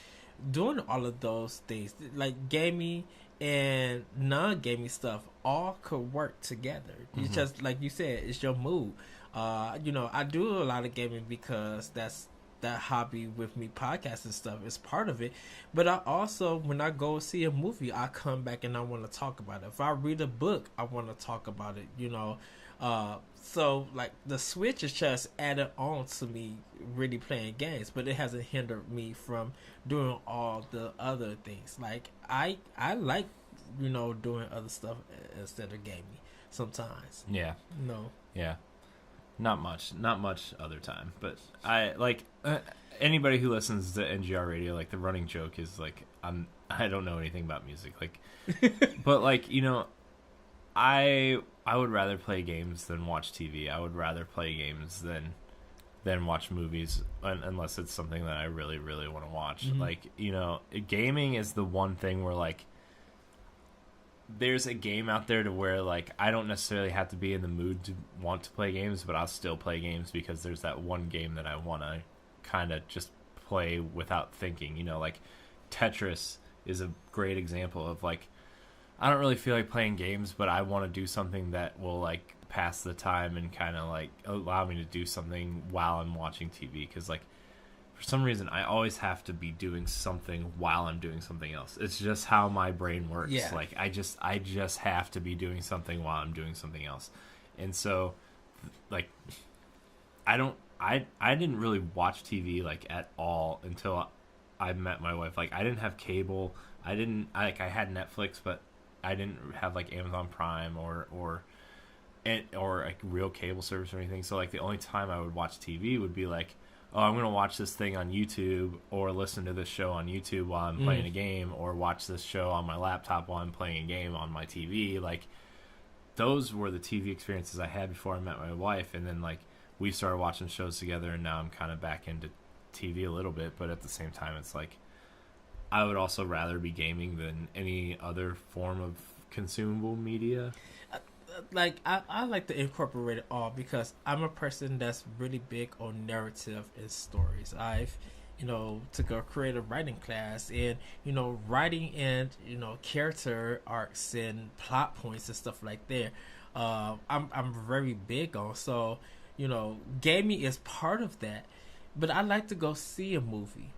doing all of those things. Like gaming and non-gaming stuff all could work together. It's just like you said, it's your mood. I do a lot of gaming because that's that hobby with me, podcasting stuff is part of it. But I also, when I go see a movie, I come back and I want to talk about it. If I read a book, I want to talk about it. So like the Switch is just added on to me really playing games, but it hasn't hindered me from doing all the other things. Like I like doing other stuff instead of gaming sometimes. Yeah. No. Yeah. Not much other time, but I like anybody who listens to NGR radio. Like the running joke is like I don't know anything about music. Like, but like I would rather play games than watch TV. I would rather play games than watch movies unless it's something that I really really want to watch. Mm-hmm. Like gaming is the one thing where like there's a game out there to where like I don't necessarily have to be in the mood to want to play games, but I'll still play games because there's that one game that I want to kind of just play without thinking. Like Tetris is a great example of like I don't really feel like playing games, but I want to do something that will like pass the time and kind of like allow me to do something while I'm watching TV, because like for some reason I always have to be doing something while I'm doing something else. It's just how my brain works. Yeah. Like I just have to be doing something while I'm doing something else. And so like I didn't really watch TV like at all until I met my wife. Like I didn't have cable. I had Netflix, but I didn't have like Amazon Prime or like real cable service or anything. So like the only time I would watch TV would be like, oh, I'm going to watch this thing on YouTube or listen to this show on YouTube while I'm playing a game, or watch this show on my laptop while I'm playing a game on my TV. Like, those were the TV experiences I had before I met my wife. And then, like, we started watching shows together, and now I'm kind of back into TV a little bit. But at the same time, it's like, I would also rather be gaming than any other form of consumable media. Like I like to incorporate it all because I'm a person that's really big on narrative and stories. I've took a creative writing class, and writing and character arcs and plot points and stuff like that. I'm very big on. So gaming is part of that, but I like to go see a movie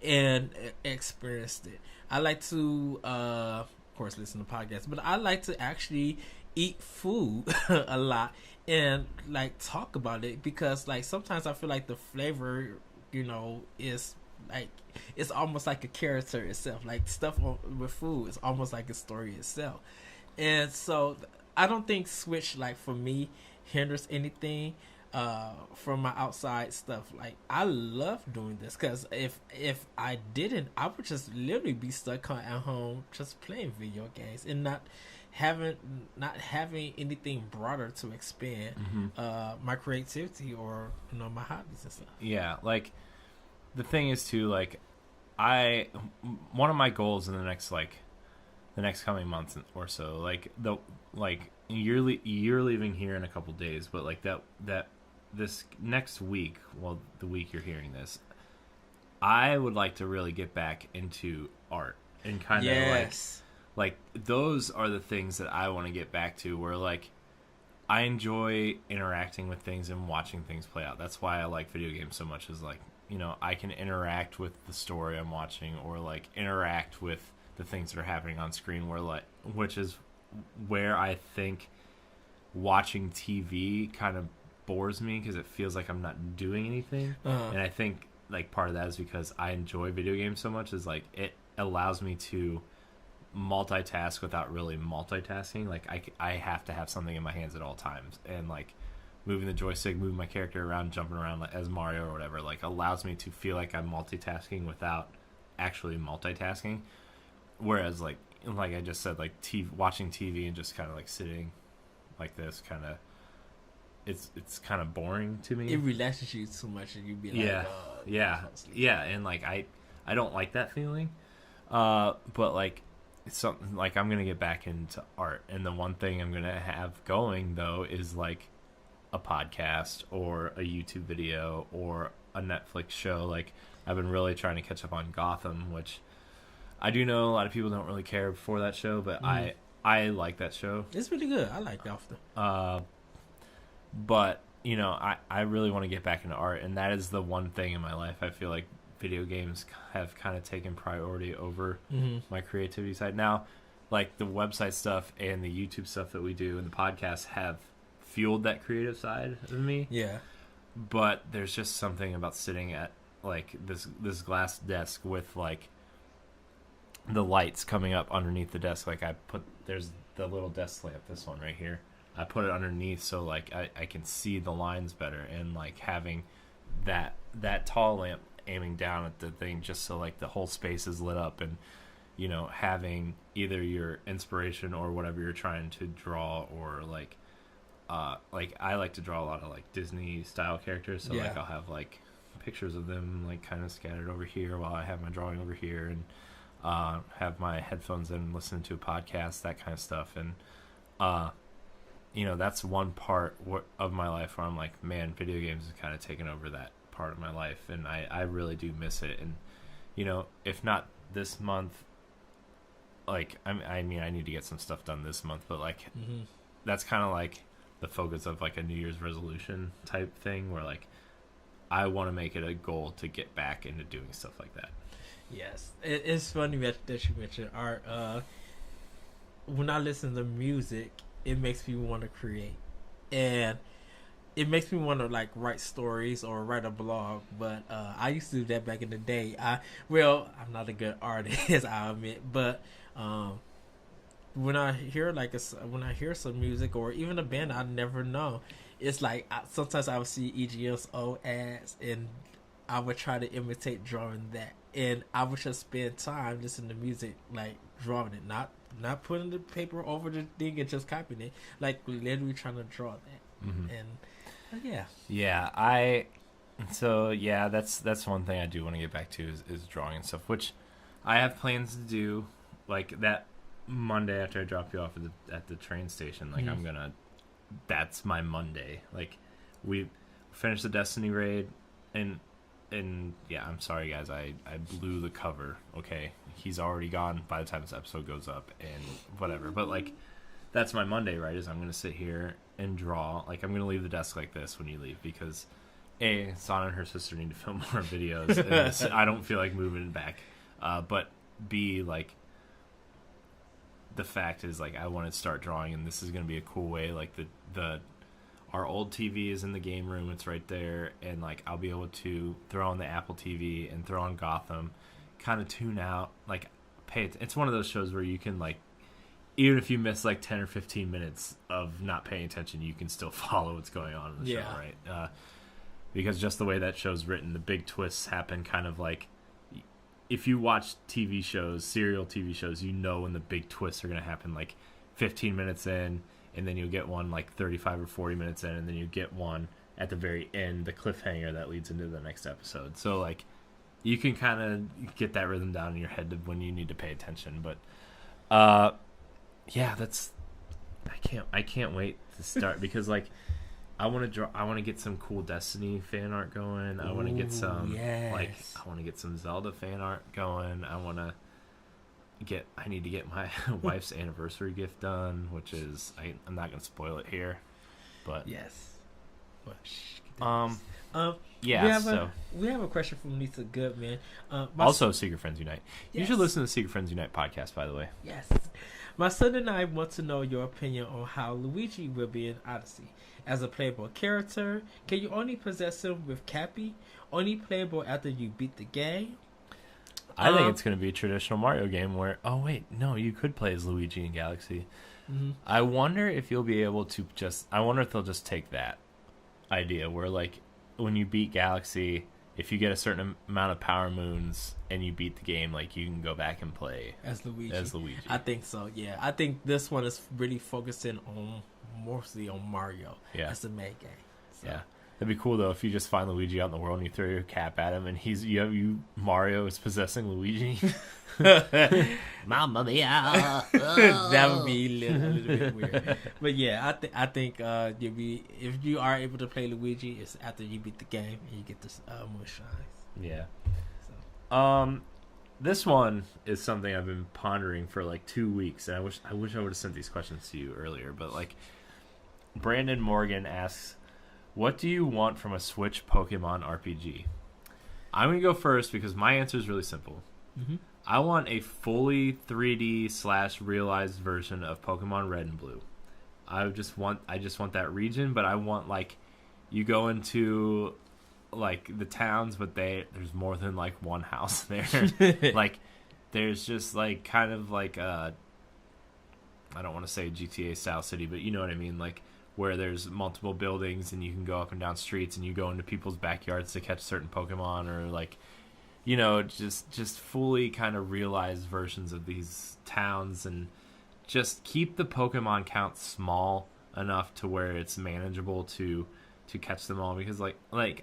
and experience it. I like to of course listen to podcasts, but I like to actually eat food a lot and like talk about it, because like sometimes I feel like the flavor is like it's almost like a character itself. Like stuff with food is almost like a story itself. And so I don't think Switch, like for me, hinders anything from my outside stuff. Like I love doing this, because if I didn't, I would just literally be stuck at home just playing video games and not having anything broader to expand my creativity or my hobbies and stuff. Yeah, like the thing is too, like one of my goals in the next coming months or so, like you're leaving here in a couple days, but like that this next week, well, the week you're hearing this, I would like to really get back into art and kind of like those are the things that I want to get back to, where like I enjoy interacting with things and watching things play out. That's why I like video games so much, is like, I can interact with the story I'm watching, or like interact with the things that are happening on screen, which is where I think watching TV kind of bores me, because it feels like I'm not doing anything. And I think like part of that is because I enjoy video games so much, is like it allows me to multitask without really multitasking. Like I have to have something in my hands at all times, and like moving the joystick, moving my character around, jumping around like as Mario or whatever, like allows me to feel like I'm multitasking without actually multitasking. Whereas like I just said, like watching TV and just kind of like sitting like this, kind of it's kind of boring to me. It relaxes you too much, and you'd be like, yeah, and like I don't like that feeling. But like it's something like I'm gonna get back into art, and the one thing I'm gonna have going though is like a podcast or a YouTube video or a Netflix show. Like I've been really trying to catch up on Gotham, which I do know a lot of people don't really care for that show, but I like that show. It's really good. I like After. But you know, I really want to get back into art, and that is the one thing in my life I feel like video games have kind of taken priority over my creativity side. Now, like the website stuff and the YouTube stuff that we do and the podcast have fueled that creative side of me. Yeah. But there's just something about sitting at like this glass desk with like the lights coming up underneath the desk. Like there's the little desk lamp, this one right here. I put it underneath so like I can see the lines better, and like having that tall lamp aiming down at the thing just so like the whole space is lit up, and you know, having either your inspiration or whatever you're trying to draw, or like I like to draw a lot of like Disney style characters, so like I'll have like pictures of them like kind of scattered over here while I have my drawing over here, and have my headphones in and listening to a podcast, that kind of stuff. And you know, that's one part of my life where I'm like, man, video games has kind of taken over that part of my life, and I really do miss it. And you know, if not this month, like I mean I need to get some stuff done this month, but like that's kind of like the focus of like a New Year's resolution type thing, where like I want to make it a goal to get back into doing stuff like that. Yes, it's funny that you mentioned art. When I listen to music, it makes me want to create, and it makes me want to like write stories or write a blog. But I used to do that back in the day. I'm not a good artist, I admit, but when I hear some music or even a band I never know, it's like sometimes I would see EGL's old ads and I would try to imitate drawing that, and I would just spend time listening to music, like drawing it, not putting the paper over the thing and just copying it, like literally trying to draw that. And that's one thing I do want to get back to is drawing and stuff, which I have plans to do like that Monday after I drop you off at the train station. Like that's my Monday. Like we finished the Destiny raid, and yeah, I'm sorry guys, I blew the cover. Okay, he's already gone by the time this episode goes up and whatever, but like that's my Monday, right? Is I'm gonna sit here and draw. Like I'm gonna leave the desk like this when you leave, because A, Sana and her sister need to film more videos and I don't feel like moving it back, but B, like the fact is like I want to start drawing, and this is going to be a cool way. Like our old TV is in the game room, it's right there, and like I'll be able to throw on the Apple TV and throw on Gotham, kind of tune out, like it's one of those shows where you can like, even if you miss like 10 or 15 minutes of not paying attention, you can still follow what's going on in the show, right? Because just the way that show's written, the big twists happen kind of like, if you watch TV shows, serial TV shows, you know when the big twists are going to happen like 15 minutes in, and then you'll get one like 35 or 40 minutes in, and then you get one at the very end, the cliffhanger that leads into the next episode. So like you can kind of get that rhythm down in your head when you need to pay attention. But yeah, I can't wait to start because like I want to get some cool Destiny fan art going. I want to get some I want to get some Zelda fan art going. I need to get my wife's anniversary gift done, which is I'm not gonna spoil it here, but yes. We have a question from Lisa Goodman. Also, Secret Friends Unite. Yes. You should listen to the Secret Friends Unite podcast, by the way. Yes. My son and I want to know your opinion on how Luigi will be in Odyssey. As a playable character, can you only possess him with Cappy? Only playable after you beat the game? I think it's going to be a traditional Mario game where, you could play as Luigi in Galaxy. Mm-hmm. I wonder if you'll be able to if they'll just take that idea where, like, when you beat Galaxy, if you get a certain amount of power moons and you beat the game, like, you can go back and play as Luigi. I think so, yeah. I think this one is really focusing mostly on Mario as the main game. So. Yeah. That'd be cool though if you just find Luigi out in the world and you throw your cap at him and Mario is possessing Luigi. Mamma mia! That would be a little bit weird. But yeah, I think if you are able to play Luigi, it's after you beat the game and you get the moonshine. Yeah. So. This one is something I've been pondering for like 2 weeks, and I wish I would have sent these questions to you earlier. But like, Brandon Morgan asks, "What do you want from a Switch Pokemon RPG?" I'm gonna go first because my answer is really simple. Mm-hmm. I want a fully 3D / realized version of Pokemon Red and Blue. I just want that region, but I want like you go into like the towns, but there's more than like one house there. Like there's just like kind of like I don't want to say GTA style city, but you know what I mean, like where there's multiple buildings and you can go up and down streets and you go into people's backyards to catch certain Pokemon, or like, you know, just fully kind of realized versions of these towns, and just keep the Pokemon count small enough to where it's manageable to catch them all, because like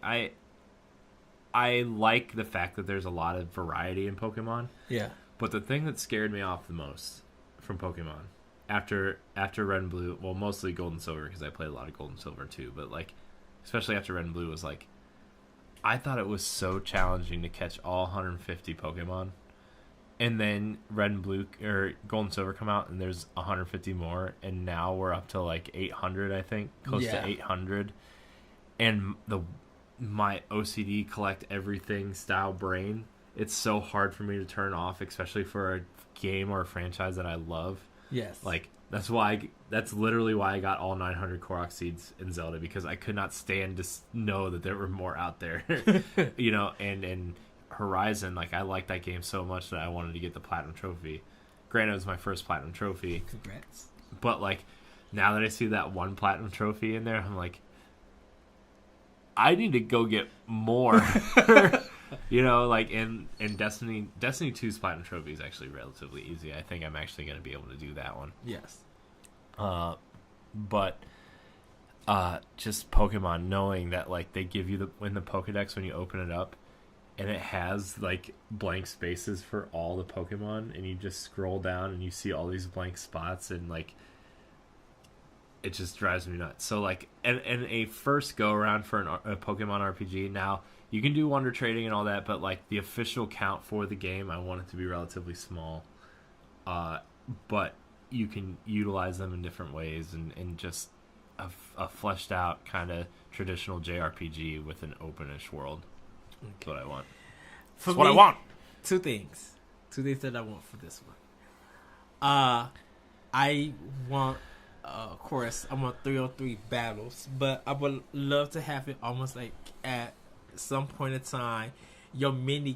I like the fact that there's a lot of variety in Pokemon. Yeah. But the thing that scared me off the most from Pokemon after Red and Blue, well, mostly Gold and Silver because I played a lot of Gold and Silver too, but like especially after Red and Blue was like, I thought it was so challenging to catch all 150 Pokemon. And then Red and Blue or Gold and Silver come out and there's 150 more, and now we're up to like 800, I think, close to 800. And my OCD collect everything style brain, it's so hard for me to turn off, especially for a game or a franchise that I love. Yes. Like that's literally why I got all 900 Korok seeds in Zelda, because I could not stand to know that there were more out there. You know, and Horizon, like I liked that game so much that I wanted to get the Platinum Trophy. Granted, it was my first Platinum Trophy. Congrats. But like now that I see that one Platinum Trophy in there, I'm like, I need to go get more. You know, like in Destiny 2's Platinum Trophy is actually relatively easy. I think I'm actually going to be able to do that one. Yes. But just Pokemon, knowing that like they give you in the Pokedex when you open it up, and it has like blank spaces for all the Pokemon, and you just scroll down and you see all these blank spots, and like it just drives me nuts. So like, and a first go around for a Pokemon RPG. Now you can do wonder trading and all that, but like the official count for the game, I want it to be relatively small. But you can utilize them in different ways, and just a fleshed out kind of traditional JRPG with an openish world. Okay. That's what I want. That's what I want. Two things that I want for this one. I want, of course, I want 303 battles, but I would love to have it almost like at some point in time, your mini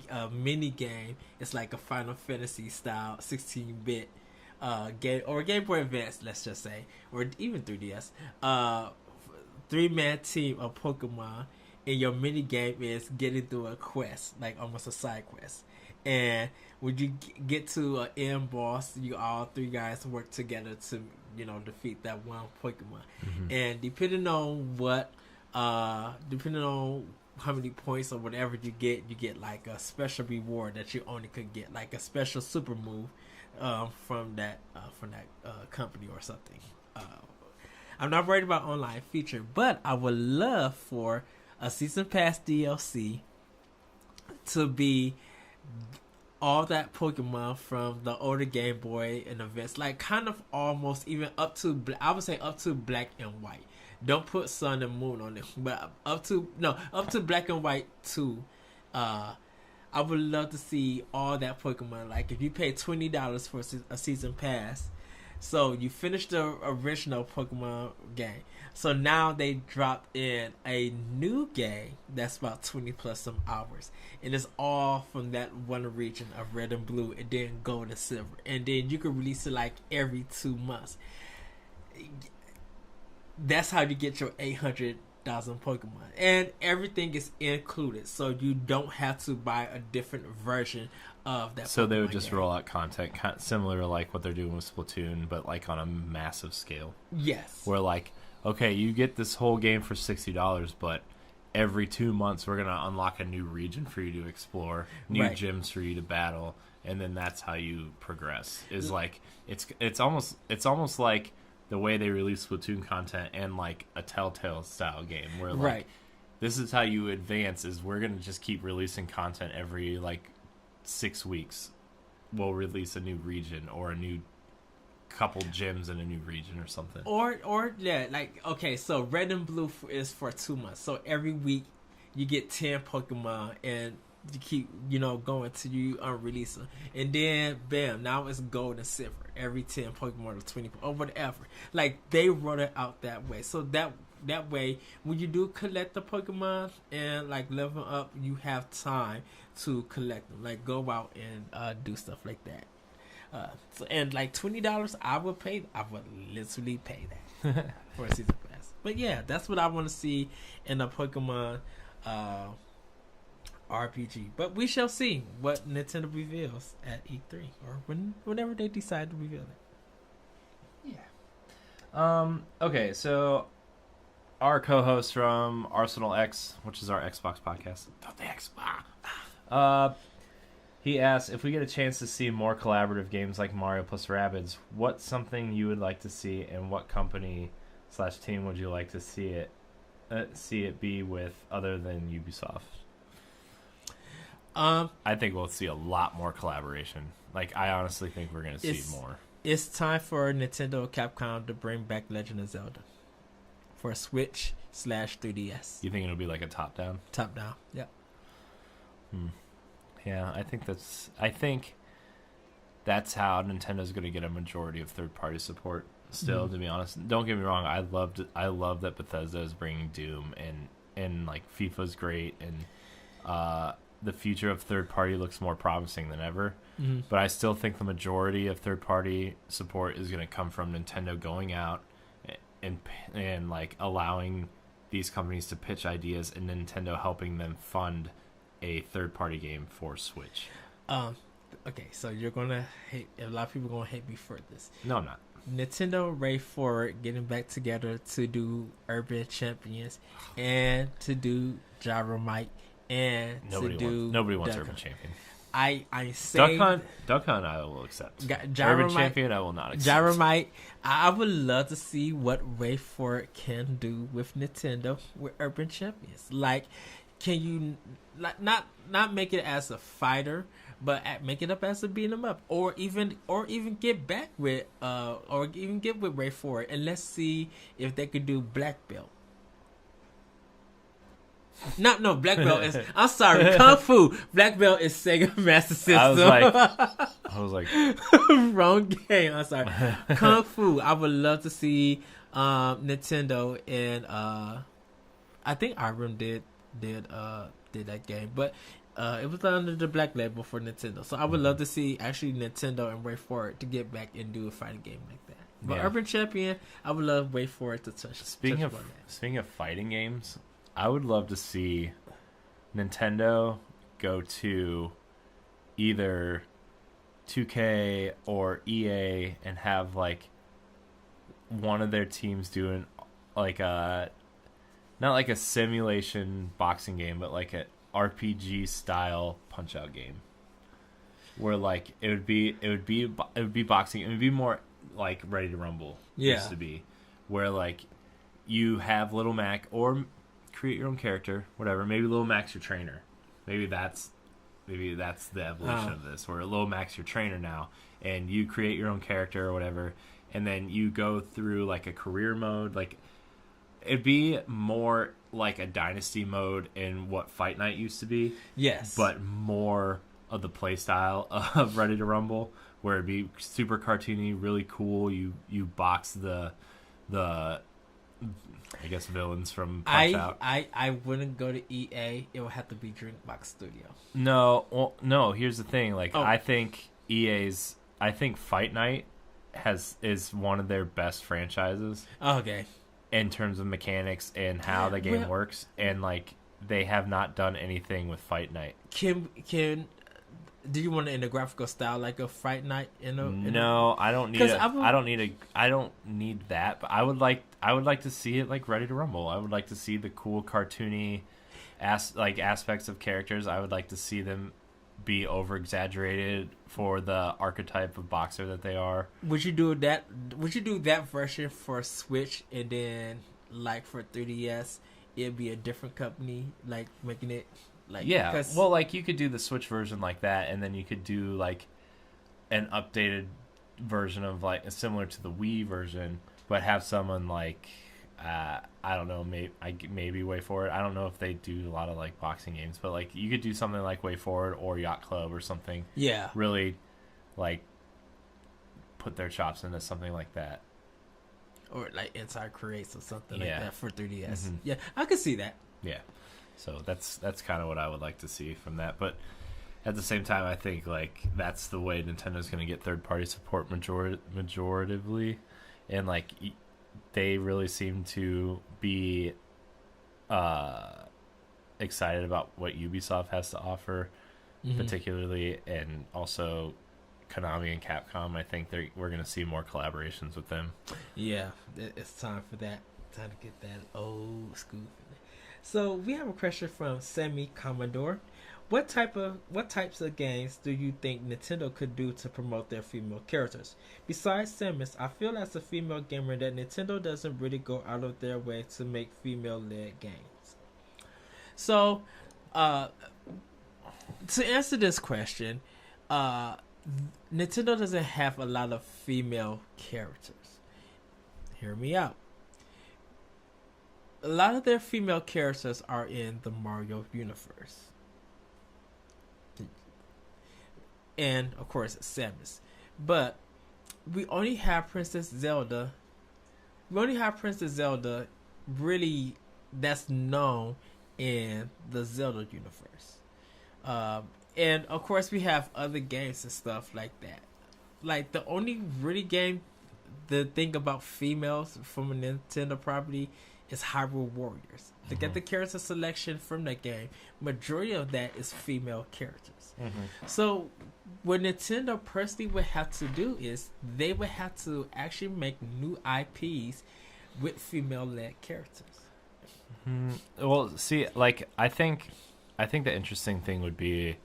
game is like a Final Fantasy style 16-bit game, or Game Boy Advance, let's just say, or even 3DS. 3-man team of Pokemon, and your mini game is getting through a quest, like almost a side quest. And when you get to an end boss, you all three guys work together to, you know, defeat that one Pokemon. Mm-hmm. And depending on how many points or whatever you get like a special reward that you only could get, like a special super move from that company or something. I'm not worried about online feature, but I would love for a season pass DLC to be all that Pokemon from the older Game Boy and events, like kind of almost even up to, I would say up to Black and White. Don't put Sun and Moon on it, but up to Black and White 2. I would love to see all that Pokemon. Like if you pay $20 for a season pass, so you finish the original Pokemon game. So now they dropped in a new game that's about 20 plus some hours, and it's all from that one region of Red and Blue, and then Gold and Silver, and then you can release it like every 2 months. That's how you get your 800,000 Pokemon, and everything is included, so you don't have to buy a different version of that. So Pokemon they would just roll out content similar to like what they're doing with Splatoon, but like on a massive scale. Yes. Where like, okay, you get this whole game for $60, but every 2 months we're gonna unlock a new region for you to explore, new gyms for you to battle, and then that's how you progress. Is like it's almost like the way they release Splatoon content and like a Telltale style game, where like this is how you advance. Is we're gonna just keep releasing content every like 6 weeks will release a new region or a new couple gyms in a new region or something. Or yeah, like, okay, so Red and Blue is for 2 months. So every week you get 10 Pokemon, and you keep, going till you unrelease them. And then, bam, now it's Gold and Silver. Every 10 Pokemon or 20 or whatever. Like, they wrote it out that way. So that way, when you do collect the Pokemon and, like, level up, you have time to collect them. Like, go out and do stuff like that. And like $20, I would literally pay that for a season pass. But yeah, that's what I want to see in a Pokemon RPG. But we shall see what Nintendo reveals at E3 or whenever they decide to reveal it. Yeah. Okay, so our co-host from Arsenal X, which is our Xbox podcast, the Xbox. He asks, if we get a chance to see more collaborative games like Mario plus Rabbids, what's something you would like to see, and what company/team would you like to see it be with other than Ubisoft? I think we'll see a lot more collaboration. Like, I honestly think we're going to see more. It's time for Nintendo Capcom to bring back Legend of Zelda for Switch/3DS. You think it'll be like a top-down? Top-down, yeah. Yeah, I think that's how Nintendo's going to get a majority of third-party support. Still, to be honest, don't get me wrong. I love that Bethesda is bringing Doom, and like FIFA's great, and the future of third-party looks more promising than ever. But I still think the majority of third-party support is going to come from Nintendo going out and like allowing these companies to pitch ideas, and Nintendo helping them fund a third-party game for Switch. Okay, so you're gonna hate. A lot of people are gonna hate me for this. No, I'm not. Nintendo Ray Forward getting back together to do Urban Champions and to do Gyromite and nobody wants Urban Champion. I say Duck Hunt I will accept. Urban Champion I will not accept. Gyromite, I would love to see what Ray Forward can do with Nintendo with Urban Champions. Like, can you not make it as a fighter, but make it up as a beat 'em up, or even get back with or even get with Ray Forward, and let's see if they could do Black Belt. No, Black Belt is. I'm sorry, Kung Fu. Black Belt is Sega Master System. I was like, wrong game. I'm sorry, Kung Fu. I would love to see Nintendo, and I think Irem did that game, but it was under the Black label for Nintendo. So I would love to see actually Nintendo and Way Forward to get back and do a fighting game like that. But Urban Champion, I would love Way Forward to touch. Speaking of fighting games, I would love to see Nintendo go to either 2K or EA and have like one of their teams doing like a not like a simulation boxing game, but like an RPG style punch out game, where like it would be boxing. It would be more like Ready to Rumble used to be, where like you have Little Mac or create your own character, whatever. Maybe Little Mac's your trainer. Maybe that's the evolution of this, where Little Mac's your trainer now, and you create your own character or whatever, and then you go through like a career mode. Like, it'd be more like a dynasty mode in what Fight Night used to be. Yes. But more of the play style of Ready to Rumble, where it'd be super cartoony, really cool. You box the I guess villains from Punch Out. I wouldn't go to EA. It would have to be Drinkbox Studio. No, here's the thing. Like, I think Fight Night is one of their best franchises. Okay. In terms of mechanics and how the game works, and like they have not done anything with Fight Night. Do you want it in a graphical style like a Fight Night? No, I don't need. I don't need that. But I would like to see it like Ready to Rumble. I would like to see the cool cartoony aspects of characters. I would like to see them be over exaggerated for the archetype of boxer that they are. Would you do that? Would you do that version for Switch, and then like for 3DS, it'd be a different company like making it Like, yeah, well, like you could do the Switch version like that, and then you could do like an updated version of like similar to the Wii version, but have someone like I don't know, maybe Way Forward. I don't know if they do a lot of like boxing games, but like you could do something like Way Forward or Yacht Club or something. Yeah, really like put their chops into something like that, or like Inside Creates or something Yeah. like that for 3DS. Mhm. Yeah, I could see that. Yeah, so that's kind of what I would like to see from that. But at the same time, I think like that's the way Nintendo's going to get third party support majoritively, and like they really seem to be excited about what Ubisoft has to offer, particularly, and also Konami and Capcom. I think we're going to see more collaborations with them. Yeah, it's time for that. Time to get that old school. So we have a question from Semi Commodore. What types of games do you think Nintendo could do to promote their female characters? Besides Samus, I feel as a female gamer that Nintendo doesn't really go out of their way to make female-led games. So, to answer this question, Nintendo doesn't have a lot of female characters. Hear me out. A lot of their female characters are in the Mario universe. And, of course, Samus. But we only have Princess Zelda. We only have Princess Zelda really that's known in the Zelda universe. And, of course, we have other games and stuff like that. Like, the only really game, the thing about females from a Nintendo property is Hyrule Warriors. To get the character selection from that game, majority of that is female characters. So what Nintendo personally would have to do is they would have to actually make new IPs with female-led characters. Well, see, like I think the interesting thing would be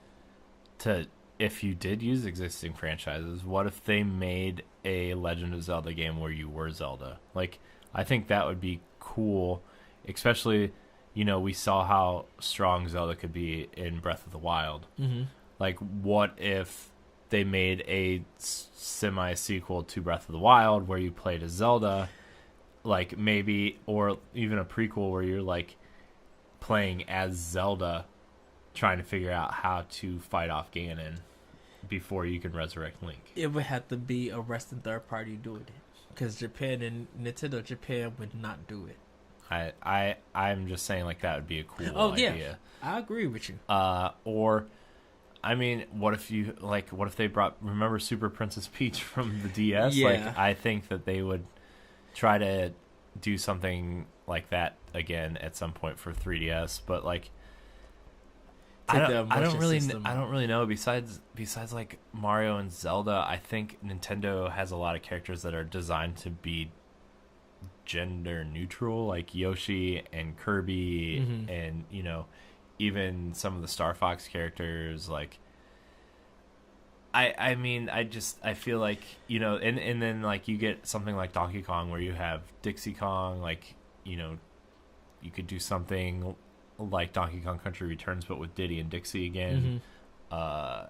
to, if you did use existing franchises, what if they made a Legend of Zelda game where you were Zelda? Like, I think that would be cool, especially, you know, we saw how strong Zelda could be in Breath of the Wild. Like, what if they made a semi-sequel to Breath of the Wild where you played as Zelda, like maybe, or even a prequel where you're like playing as Zelda, trying to figure out how to fight off Ganon before you can resurrect Link. It would have to be a Western third party doing it, because Japan and Nintendo Japan would not do it. I'm just saying, like, that would be a cool idea. Yeah, I agree with you. Or, I mean, what if they brought, remember Super Princess Peach from the DS? Yeah. Like, I think that they would try to do something like that again at some point for 3DS, but like, I don't really know. Besides like Mario and Zelda, I think Nintendo has a lot of characters that are designed to be gender neutral, like Yoshi and Kirby, and, you know, even some of the Star Fox characters. Like, I mean, I feel like, you know, and then like you get something like Donkey Kong where you have Dixie Kong, like, you know, you could do something like Donkey Kong Country Returns but with Diddy and Dixie again. I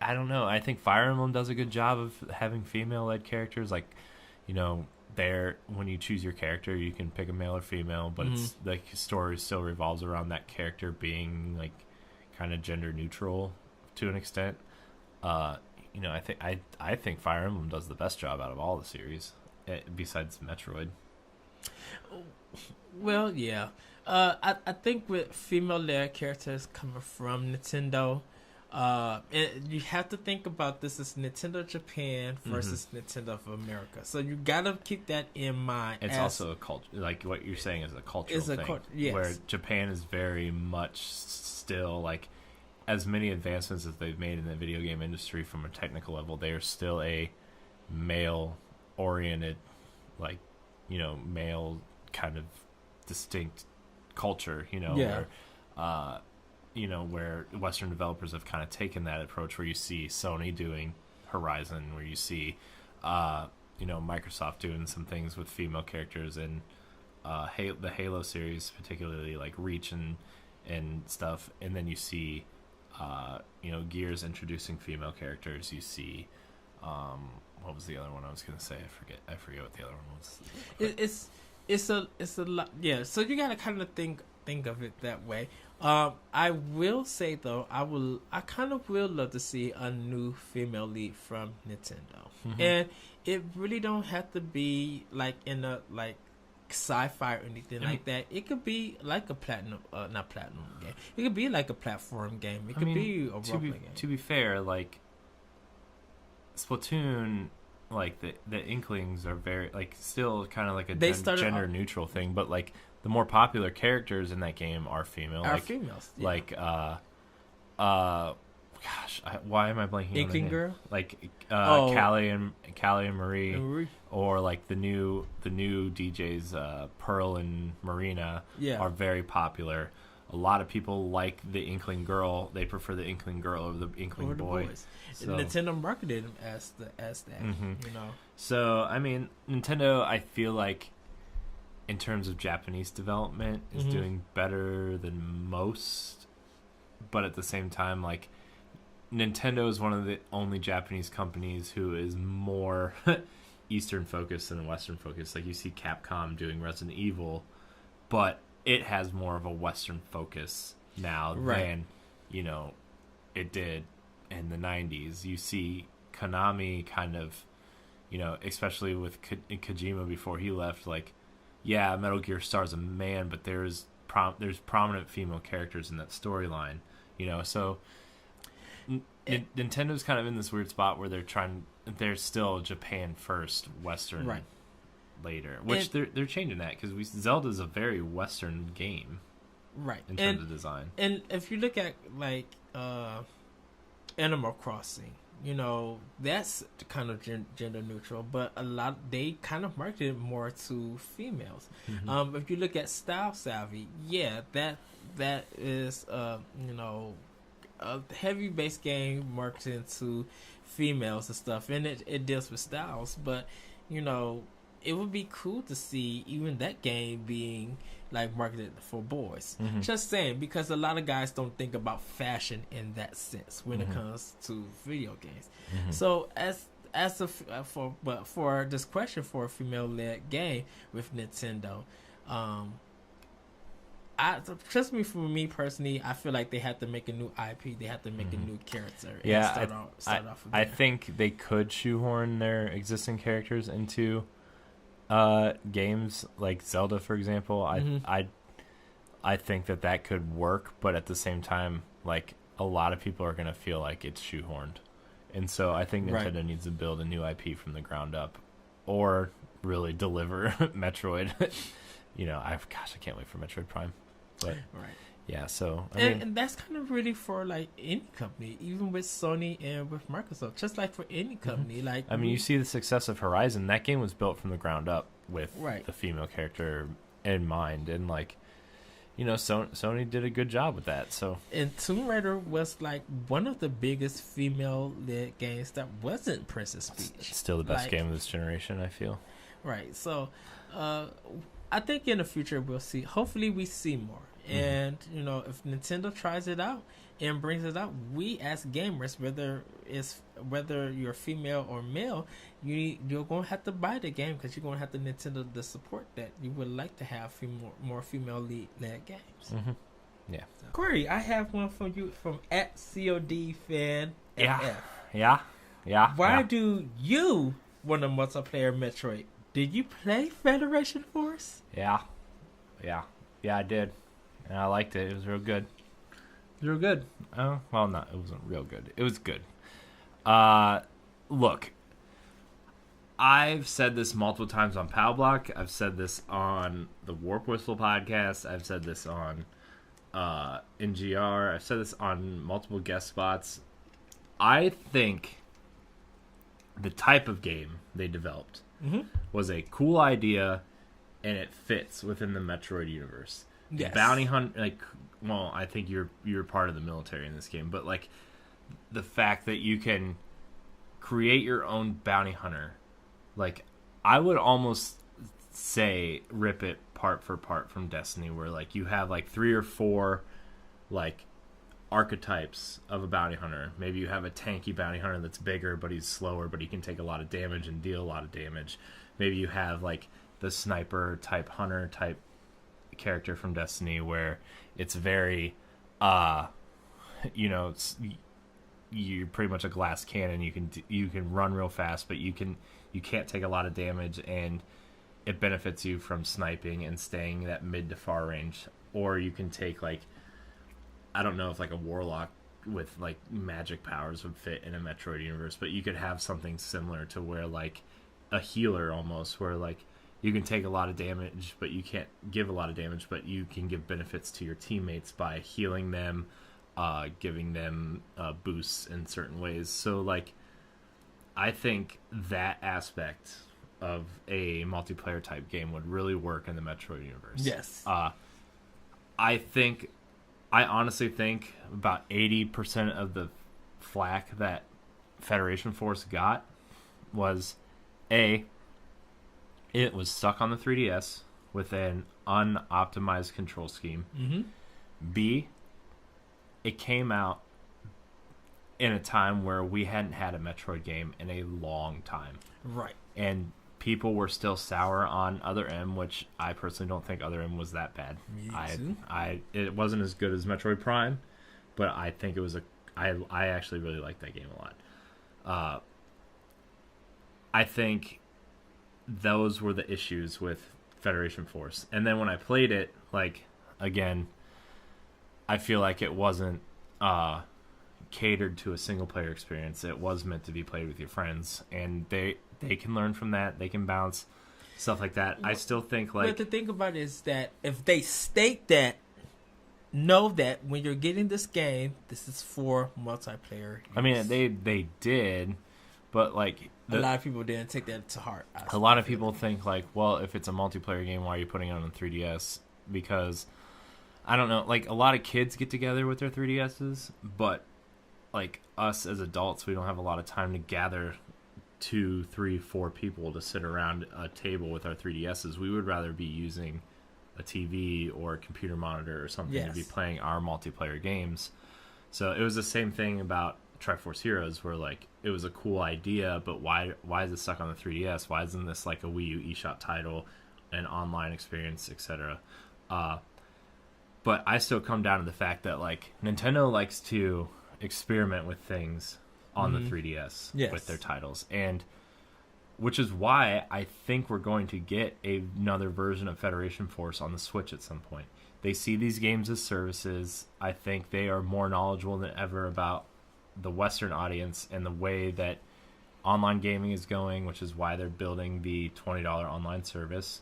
don't know. I think Fire Emblem does a good job of having female-led characters. Like, you know, when you choose your character, you can pick a male or female, but it's like story still revolves around that character being like kind of gender neutral to an extent. You know, I think Fire Emblem does the best job out of all the series, besides Metroid. Well, yeah. I think with female-led characters coming from Nintendo, and you have to think about this as Nintendo Japan versus Nintendo of America. So you gotta keep that in mind. It's also a culture, like what you're saying is a cultural thing, yes. where Japan is very much still, like, as many advancements as they've made in the video game industry from a technical level, they are still a male-oriented, like, you know, male kind of distinct culture, you know, where, you know, where Western developers have kind of taken that approach, where you see Sony doing Horizon, where you see, you know, Microsoft doing some things with female characters in the Halo series, particularly like Reach and and stuff, and then you see, Gears introducing female characters. You see, what was the other one I was gonna say? I forget what the other one was. It's a lot. Yeah, so you gotta kind of think of it that way. I will say though, I kind of will love to see a new female lead from Nintendo, and it really don't have to be like in a like sci-fi or anything like that. It could be like a not platinum game. It could be like a platform game. It could be a role-playing game. To be fair, like Splatoon, like the Inklings are very like still kind of like a gender neutral thing, but like the more popular characters in that game are female. Females. Yeah. Like why am I blanking Inkling on the name? Girl? Like Callie and Marie, or like the new DJs Pearl and Marina are very popular. A lot of people like the Inkling Girl. They prefer the Inkling Girl over the Inkling Boy. So. Nintendo marketed them as that. So I mean, Nintendo, I feel like in terms of Japanese development is doing better than most, but at the same time, like Nintendo is one of the only Japanese companies who is more Eastern focused than Western focused. Like you see Capcom doing Resident Evil, but it has more of a Western focus now than it did in the 90s. You see Konami kind of, especially with Kojima before he left, like, yeah, Metal Gear stars a man, but there's prominent female characters in that storyline, so Nintendo's kind of in this weird spot where they're still Japan first, Western later, which they're changing that because Zelda's a very Western game, in terms of design. And if you look at like Animal Crossing, that's kind of gender neutral, but they kind of marketed more to females. If you look at Style Savvy, that is a heavy base game marketed to females and stuff, and it deals with styles, but it would be cool to see even that game being like marketed for boys. Just saying, because a lot of guys don't think about fashion in that sense when it comes to video games. So for this question for a female-led game with Nintendo, trust me, for me personally, I feel like they have to make a new IP. They have to make a new character. Yeah, and start off with I think they could shoehorn their existing characters into games like Zelda, for example. I think that could work, but at the same time, like a lot of people are going to feel like it's shoehorned, and so I think Nintendo needs to build a new IP from the ground up, or really deliver Metroid. I can't wait for Metroid Prime. But yeah, so and that's kind of really for like any company, even with Sony and with Microsoft, just like for any company. Like you see the success of Horizon. That game was built from the ground up with the female character in mind, and like Sony did a good job with that. So and Tomb Raider was like one of the biggest female-led games that wasn't Princess Peach. It's still the best game of this generation, I feel. Right. So I think in the future we'll see. Hopefully we see more. And if Nintendo tries it out and brings it out, we as gamers, whether you're female or male, you're gonna have to buy the game because you're gonna have to Nintendo the support that you would like to have more female led games. Yeah. So, Corey, I have one for you from @COD fan. Yeah. Why do you want a multiplayer Metroid? Did you play Federation Force? Yeah, I did. And I liked it. It was real good. Oh, well, no, it wasn't real good. It was good. Look, I've said this multiple times on Pow Block. I've said this on the Warp Whistle podcast. I've said this on NGR. I've said this on multiple guest spots. I think the type of game they developed was a cool idea, and it fits within the Metroid universe. Yes. Bounty hunt, I think you're part of the military in this game, but like the fact that you can create your own bounty hunter, like I would almost say rip it part for part from Destiny, where like you have like 3 or 4 like archetypes of a bounty hunter. Maybe you have a tanky bounty hunter that's bigger, but he's slower, but he can take a lot of damage and deal a lot of damage. Maybe you have like the sniper type hunter type character from Destiny, where it's very, you're pretty much a glass cannon. You can run real fast, but you can't take a lot of damage, and it benefits you from sniping and staying that mid to far range. Or you can take like, I don't know if like a warlock with like magic powers would fit in a Metroid universe, but you could have something similar to where like a healer almost, where like you can take a lot of damage, but you can't give a lot of damage, but you can give benefits to your teammates by healing them, giving them boosts in certain ways. So like, I think that aspect of a multiplayer type game would really work in the Metroid universe. Yes. I honestly think about 80% of the flack that Federation Force got was it was stuck on the 3DS with an unoptimized control scheme. Mm-hmm. B, it came out in a time where we hadn't had a Metroid game in a long time. Right. And people were still sour on Other M, which I personally don't think Other M was that bad. It wasn't as good as Metroid Prime, but I think it was I actually really liked that game a lot. I think those were the issues with Federation Force. And then when I played it, like, again, I feel like it wasn't catered to a single player experience. It was meant to be played with your friends, and they can learn from that. They can bounce, stuff like that. I still think like... But the thing about it is that if they state that, know that when you're getting this game, this is for multiplayer use. I mean, they did, but like... a lot of people didn't take that to heart. A lot of people think like, well, if it's a multiplayer game, why are you putting it on 3DS? Because, I don't know, like a lot of kids get together with their 3DSs, but like us as adults, we don't have a lot of time to gather 2, 3, 4 people to sit around a table with our 3DSs. We would rather be using a TV or a computer monitor or something to be playing our multiplayer games. So it was the same thing about Triforce Heroes, where like it was a cool idea, but why is it stuck on the 3DS? Why isn't this like a Wii U eShop title, an online experience, etc.? But I still come down to the fact that like Nintendo likes to experiment with things on the 3DS with their titles, and which is why I think we're going to get another version of Federation Force on the Switch at some point. They see these games as services. I think they are more knowledgeable than ever about the Western audience and the way that online gaming is going, which is why they're building the $20 online service.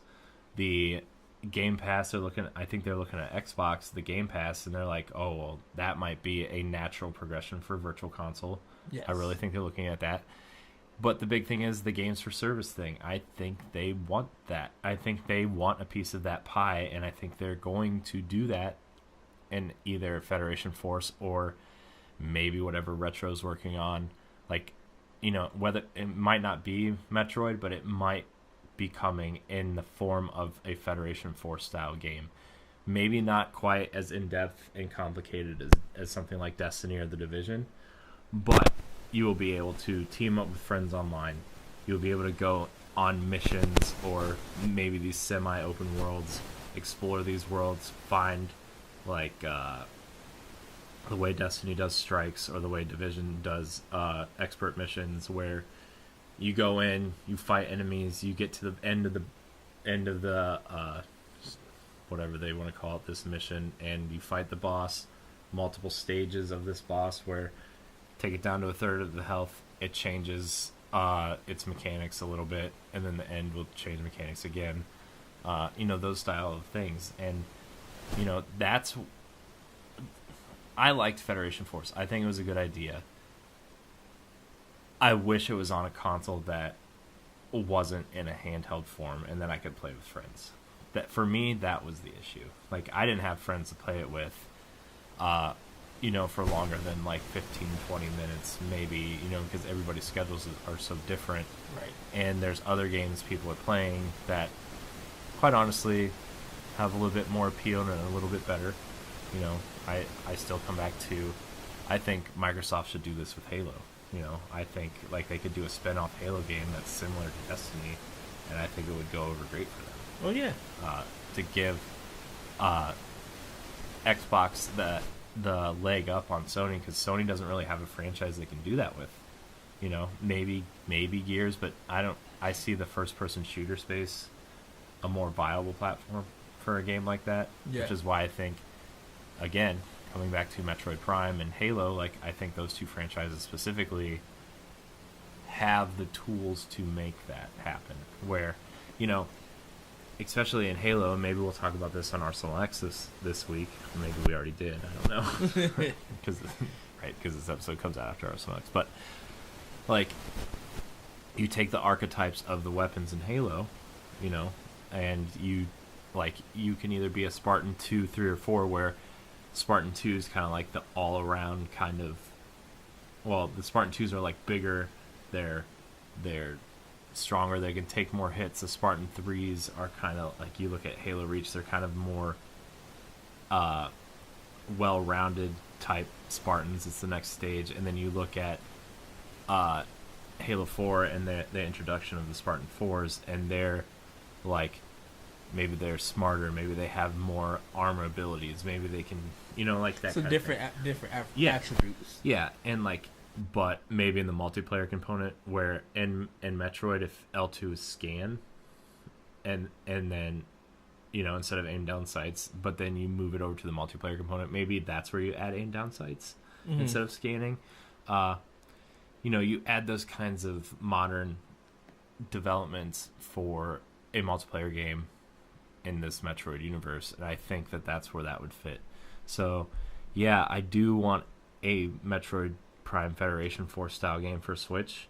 The Game Pass, I think they're looking at Xbox, the Game Pass, and they're like, oh, well, that might be a natural progression for Virtual Console. Yes. I really think they're looking at that. But the big thing is the games for service thing. I think they want that. I think they want a piece of that pie, and I think they're going to do that in either Federation Force or maybe whatever Retro's working on. Like, you know, whether it might not be Metroid, but it might be coming in the form of a Federation Force style game. Maybe not quite as in-depth and complicated as something like Destiny or The Division, but you will be able to team up with friends online. You'll be able to go on missions or maybe these semi-open worlds, explore these worlds, find like the way Destiny does strikes or the way Division does expert missions, where you go in, you fight enemies, you get to the end of the whatever they want to call it, this mission, and you fight the boss. Multiple stages of this boss where take it down to a third of the health, it changes its mechanics a little bit, and then the end will change mechanics again. Those style of things. And I liked Federation Force. I think it was a good idea. I wish it was on a console that wasn't in a handheld form and that I could play with friends. That for me, that was the issue. Like, I didn't have friends to play it with, for longer than like 15, 20 minutes, maybe, because everybody's schedules are so different. Right. And there's other games people are playing that, quite honestly, have a little bit more appeal and are a little bit better. You know, I still come back to, I think Microsoft should do this with Halo. You know, I think like they could do a spin-off Halo game that's similar to Destiny, and I think it would go over great for them. Oh yeah. To give Xbox the leg up on Sony, because Sony doesn't really have a franchise they can do that with. You know, maybe Gears, but I see the first-person shooter space a more viable platform for a game like that, which is why I think, again, coming back to Metroid Prime and Halo, like I think those two franchises specifically have the tools to make that happen. Where, you know, especially in Halo, and maybe we'll talk about this on Arsenal X this week. Or maybe we already did. I don't know, because this episode comes out after Arsenal X. But like, you take the archetypes of the weapons in Halo, you know, and you can either be a Spartan 2, 3, or 4, where Spartan 2 is kind of like the all-around kind of. Well, the Spartan 2s are like bigger. They're stronger. They can take more hits. The Spartan 3s are kind of like, you look at Halo Reach, they're kind of more well-rounded type Spartans. It's the next stage. And then you look at Halo 4 and the introduction of the Spartan 4s, and they're like, maybe they're smarter, maybe they have more armor abilities, maybe they can, you know, like that. So different attributes. Yeah, and like, but maybe in the multiplayer component, where in Metroid, if L2 is scan, and then, you know, instead of aim down sights, but then you move it over to the multiplayer component, maybe that's where you add aim down sights instead of scanning. You know, you add those kinds of modern developments for a multiplayer game in this Metroid universe, and I think that that's where that would fit. So, yeah, I do want a Metroid Prime Federation Force style game for Switch.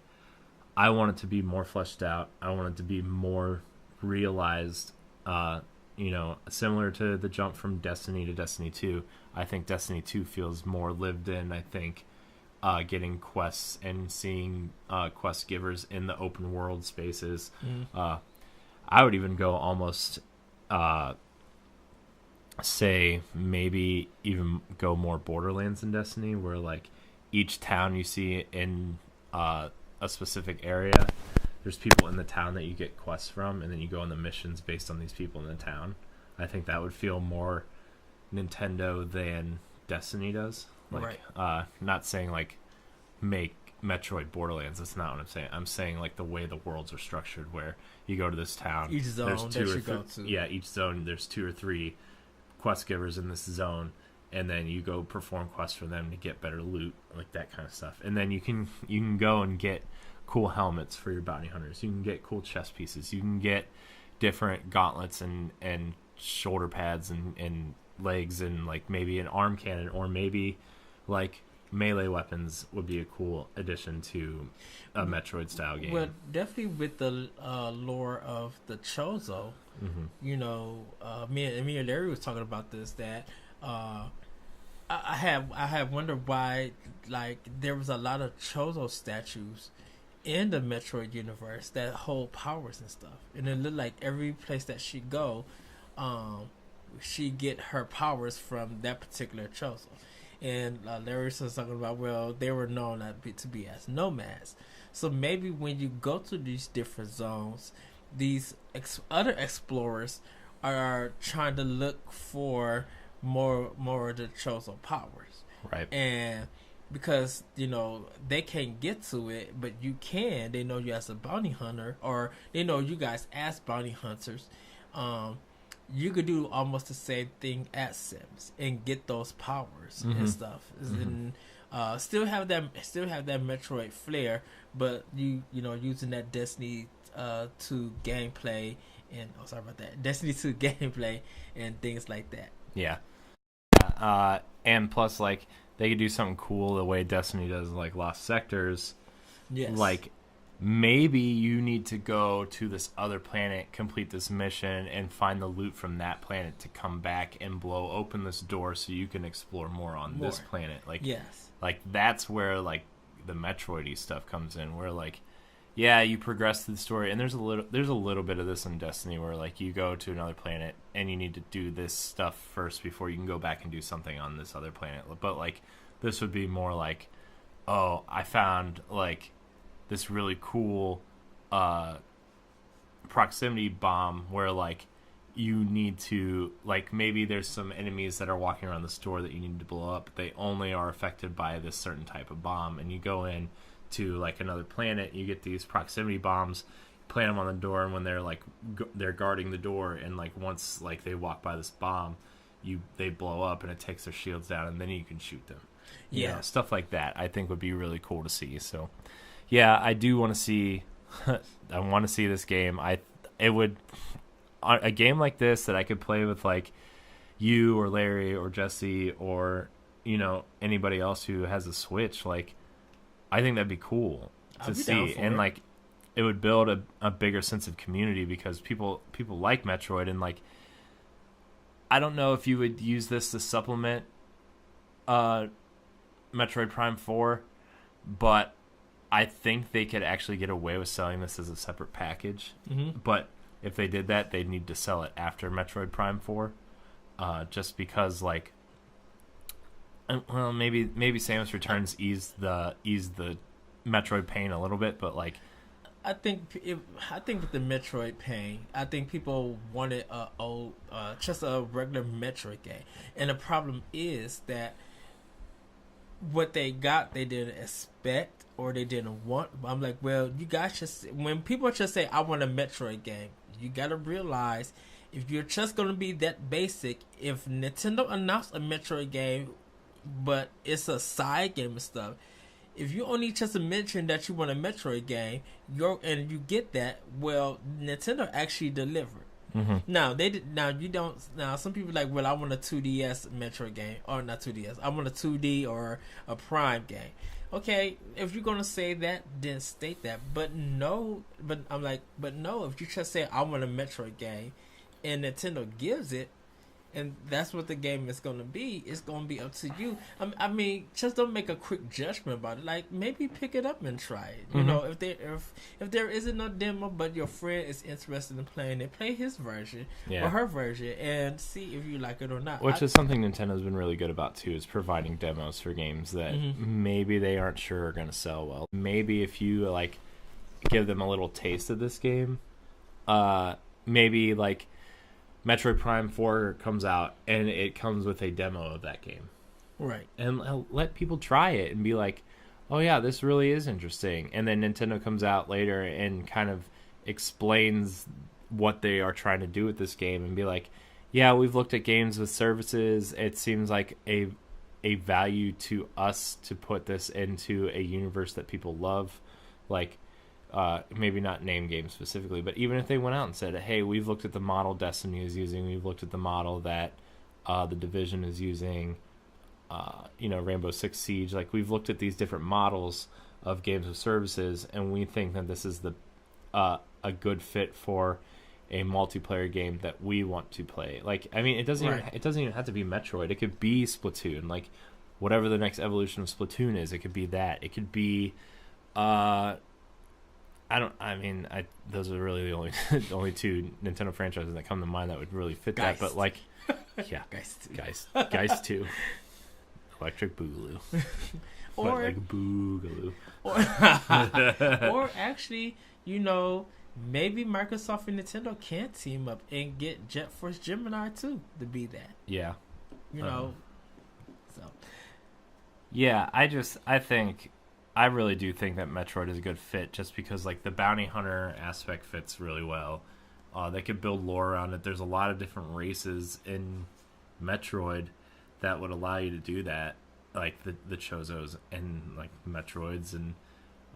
I want it to be more fleshed out. I want it to be more realized, you know, similar to the jump from Destiny to Destiny 2. I think Destiny 2 feels more lived in. I think getting quests and seeing quest givers in the open world spaces. I would even go almost say maybe even go more Borderlands in Destiny, where like each town you see in a specific area, there's people in the town that you get quests from, and then you go on the missions based on these people in the town. I think that would feel more Nintendo than Destiny does. Like, right. Not saying like make Metroid Borderlands. That's not what I'm saying. I'm saying like the way the worlds are structured, where you go to this town, each zone there's two that you go to. Yeah, each zone there's 2 or 3 quest givers in this zone, and then you go perform quests for them to get better loot, like that kind of stuff. And then you can go and get cool helmets for your bounty hunters. You can get cool chest pieces. You can get different gauntlets and shoulder pads and legs, and like maybe an arm cannon, or maybe like melee weapons would be a cool addition to a Metroid style game. Well, definitely with the lore of the Chozo, you know, me and Larry was talking about this, that I have wondered why, like, there was a lot of Chozo statues in the Metroid universe that hold powers and stuff, and it looked like every place that she go, she get her powers from that particular Chozo. And Larry was talking about, well, they were known to be as nomads. So maybe when you go to these different zones, these other explorers are trying to look for more of the Chozo powers. Right. And because, you know, they can't get to it, but you can. They know you as a bounty hunter, or they know you guys as bounty hunters. You could do almost the same thing at Sims and get those powers and stuff, and still have that Metroid flair, but you know, using that Destiny 2 gameplay and Destiny 2 gameplay and things like that. Yeah. And plus, like, they could do something cool the way Destiny does, like Lost Sectors. Yes. Like, maybe you need to go to this other planet, complete this mission, and find the loot from that planet to come back and blow open this door so you can explore more on this planet. Like, yes. Like, that's where, like, the Metroid-y stuff comes in, where, like, yeah, you progress through the story, and there's a little bit of this in Destiny where like you go to another planet and you need to do this stuff first before you can go back and do something on this other planet. But like this would be more like, oh, I found like this really cool proximity bomb where like you need to, like, maybe there's some enemies that are walking around the store that you need to blow up, but they only are affected by this certain type of bomb, and you go in to like another planet, you get these proximity bombs, plant them on the door, and when they're like they're guarding the door, and like once like they walk by this bomb, they blow up and it takes their shields down, and then you can shoot them. You know, stuff like that I think would be really cool to see. So yeah, I do want to see I want to see this game. It would, a game like this that I could play with like you or Larry or Jesse or, you know, anybody else who has a Switch, like I think that'd be cool to see. And like it would build a bigger sense of community because people like Metroid, and like I don't know if you would use this to supplement Metroid Prime 4, but I think they could actually get away with selling this as a separate package. Mm-hmm. But if they did that, they'd need to sell it after Metroid Prime 4, just because, like, well, maybe Samus Returns ease the Metroid pain a little bit, but like, I think with the Metroid pain, I think people wanted just a regular Metroid game, and the problem is that what they got, they didn't expect or they didn't want. I'm like, well, you guys just, when people just say, I want a Metroid game, you got to realize if you're just going to be that basic, if Nintendo announced a Metroid game, but it's a side game and stuff, if you only just mention that you want a Metroid game, and you get that, well, Nintendo actually delivered. Mm-hmm. Now they did. Now you don't. Now some people are like, well, I want a 2DS Metroid game, or not 2DS. I want a 2D or a Prime game. Okay, if you're gonna say that, then state that. But no. But I'm like, but no. If you just say I want a Metroid game, and Nintendo gives it, and that's what the game is going to be, it's going to be up to you. I mean, just don't make a quick judgment about it. Like, maybe pick it up and try it. You know, if there isn't no demo, but your friend is interested in playing it, play his version or her version and see if you like it or not. Which is something Nintendo's been really good about, too, is providing demos for games that maybe they aren't sure are going to sell well. Maybe if you, like, give them a little taste of this game, maybe, like, Metroid Prime 4 comes out and it comes with a demo of that game. Right. And let people try it and be like, oh yeah, this really is interesting. And then Nintendo comes out later and kind of explains what they are trying to do with this game and be like, yeah, we've looked at games with services. It seems like a value to us to put this into a universe that people love. Like, maybe not name games specifically, but even if they went out and said, hey, we've looked at the model Destiny is using, we've looked at the model that the Division is using, Rainbow Six Siege, like we've looked at these different models of games with services, and we think that this is a good fit for a multiplayer game that we want to play. Like, I mean, it doesn't even have to be Metroid. It could be Splatoon, like whatever the next evolution of Splatoon is. It could be that. It could be those are really the only two Nintendo franchises that come to mind that would really fit Geist. that. But like, yeah, Geist 2, Electric Boogaloo, or like Boogaloo, or actually, maybe Microsoft and Nintendo can team up and get Jet Force Gemini 2 to be that. Yeah, So. Yeah, I really do think that Metroid is a good fit just because, like, the bounty hunter aspect fits really well. They could build lore around it. There's a lot of different races in Metroid that would allow you to do that, like the Chozos and, like, Metroids and,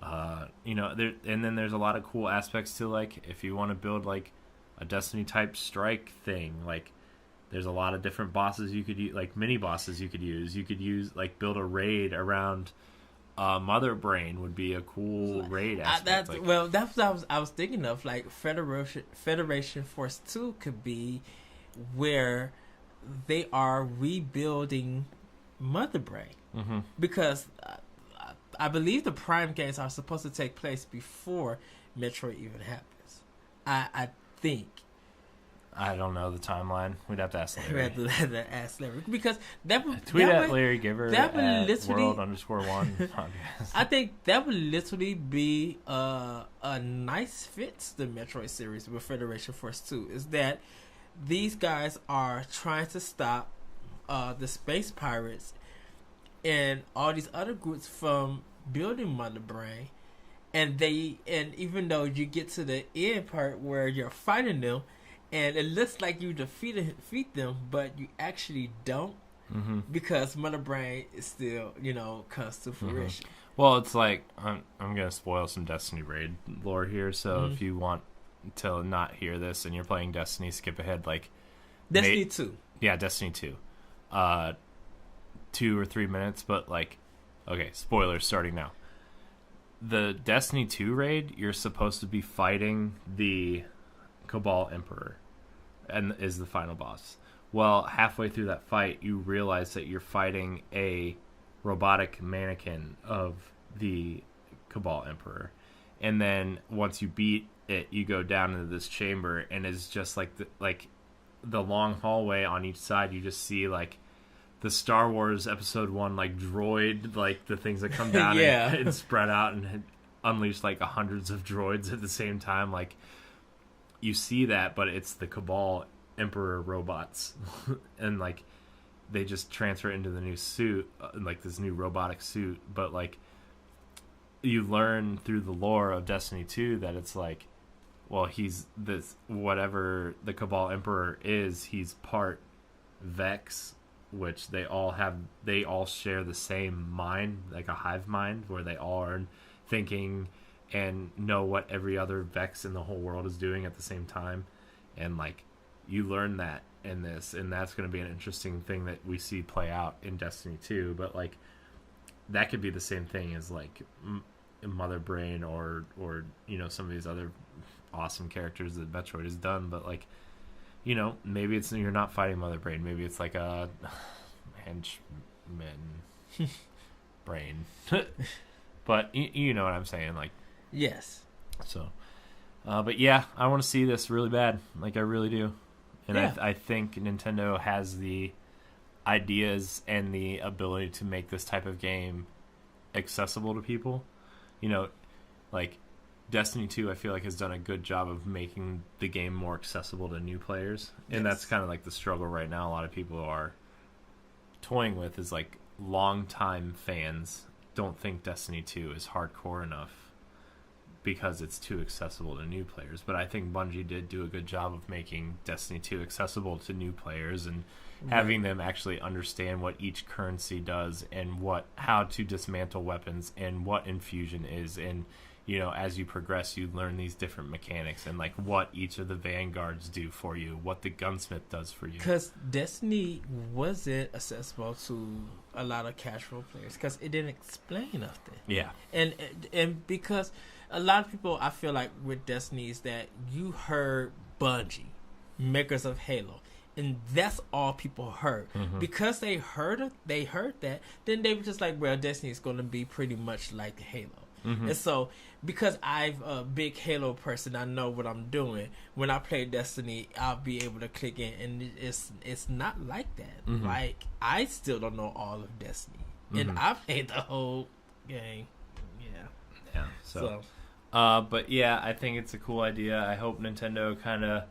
and then there's a lot of cool aspects to, like, if you want to build, like, a Destiny-type strike thing, like, there's a lot of different bosses you could use, like, mini-bosses you could use. You could use, like, build a raid around... Mother Brain would be a cool raid aspect. That's what I was thinking of. Like Federation Force 2 could be where they are rebuilding Mother Brain, because I believe the Prime games are supposed to take place before Metroid even happens. I think. I don't know the timeline. We'd have to ask Larry. We'd have to ask Larry because that would tweet that at would, Larry Giver that would at literally world_1 podcast. I think that would literally be a nice fit to the Metroid series with Federation Force 2. Is that these guys are trying to stop the space pirates and all these other groups from building Mother Brain, and even though you get to the end part where you're fighting them, and it looks like you defeat them, but you actually don't, because Mother Brain is still, comes to fruition. Well, it's like I'm gonna spoil some Destiny raid lore here, so if you want to not hear this and you're playing Destiny, skip ahead like Destiny 2. Yeah, Destiny 2. 2 or 3 minutes, but like, okay, spoilers starting now. The Destiny 2 raid, you're supposed to be fighting the Cabal Emperor, and is the final boss. Well, halfway through that fight, you realize that you're fighting a robotic mannequin of the Cabal Emperor. And then once you beat it, you go down into this chamber, and it's just like the long hallway on each side. You just see like the Star Wars Episode 1 like droid, like the things that come down and spread out and unleash like hundreds of droids at the same time. Like, you see that, but it's the Cabal Emperor robots. And like they just transfer into the new suit, like this new robotic suit. But like, you learn through the lore of Destiny 2 that it's like, well, he's this, whatever the Cabal Emperor is, he's part Vex, which they all share the same mind, like a hive mind, where they all are thinking and know what every other Vex in the whole world is doing at the same time. And like, you learn that in this, and that's going to be an interesting thing that we see play out in Destiny 2. But like, that could be the same thing as like Mother Brain or some of these other awesome characters that Metroid has done. But like, maybe it's, you're not fighting Mother Brain, maybe it's like a henchman brain. But you know what I'm saying, like, yes. So but yeah, I want to see this really bad, like I really do. And I think Nintendo has the ideas and the ability to make this type of game accessible to people. Like Destiny 2, I feel like has done a good job of making the game more accessible to new players. And that's kind of like the struggle right now. A lot of people are toying with is like, longtime fans don't think Destiny 2 is hardcore enough because it's too accessible to new players. But I think Bungie did do a good job of making Destiny 2 accessible to new players and having them actually understand what each currency does and how to dismantle weapons and what infusion is. And as you progress, you learn these different mechanics and like what each of the vanguards do for you, what the gunsmith does for you. Because Destiny wasn't accessible to a lot of casual players because it didn't explain nothing. Yeah, and because a lot of people, I feel like with Destiny, is that you heard Bungie, makers of Halo, and that's all people heard. Because they heard that, then they were just like, well, Destiny is going to be pretty much like Halo. And so, because I'm a big Halo person, I know what I'm doing. When I play Destiny, I'll be able to click in, and it's not like that. Like, I still don't know all of Destiny, and I've played the whole game. Yeah. So, but yeah, I think it's a cool idea. I hope Nintendo kind of.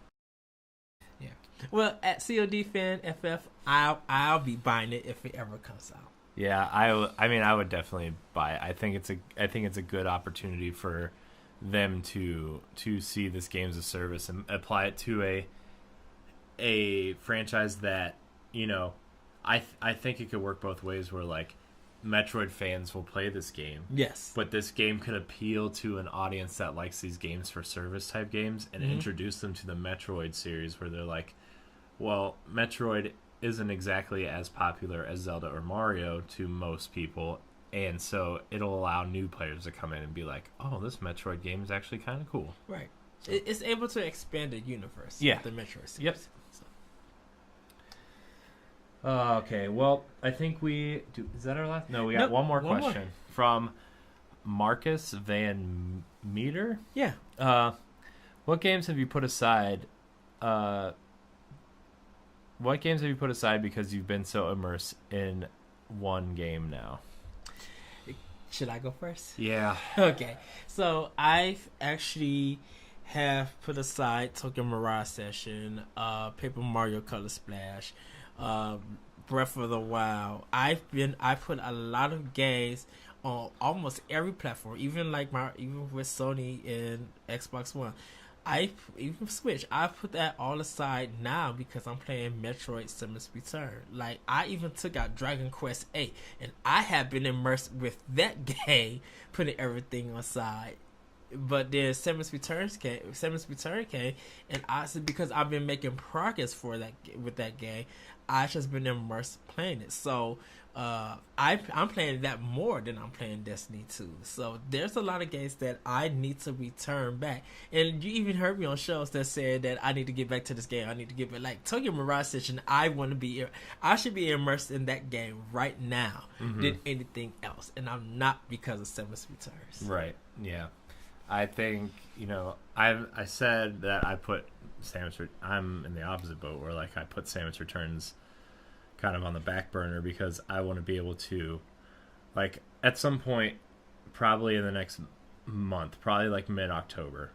Yeah. Well, at COD Fan FF, I'll be buying it if it ever comes out. Yeah, I mean, I would definitely buy it. I think it's a good opportunity for them to see this game as a service and apply it to a franchise that, I think it could work both ways, where like Metroid fans will play this game. Yes. But this game could appeal to an audience that likes these games for service type games and introduce them to the Metroid series, where they're like, well, Metroid isn't exactly as popular as Zelda or Mario to most people, and so it'll allow new players to come in and be like, oh, this Metroid game is actually kind of cool. Right. So. It's able to expand the universe. Yeah. The Metroid series. Yep. So. Okay, well, I think we do. Is that our last? No, we got one more question from Marcus Van Meter. Yeah. What games have you put aside? What games have you put aside because you've been so immersed in one game now? Should I go first? Yeah. Okay. So I've actually have put aside Tokyo Mirage Session, Paper Mario Color Splash, Breath of the Wild. I put a lot of games on almost every platform, even with Sony and Xbox One. Even Switch. I put that all aside now because I'm playing Metroid Samus Return. Like, I even took out Dragon Quest VIII, and I have been immersed with that game, putting everything aside. But then Samus Return came, and honestly, because I've been making progress with that game, I just been immersed playing it. So I'm playing that more than I'm playing Destiny 2. So there's a lot of games that I need to return back. And you even heard me on shows that said that I need to get back to this game. I need to get back. Like Tokyo Mirage Session, I should be immersed in that game right now than anything else. And I'm not, because of Samus Returns. Right. Yeah. I think, I said that I put I'm in the opposite boat where, like, I put Samus Returns kind of on the back burner because I want to be able to, like, at some point, probably in the next month, probably like mid-October,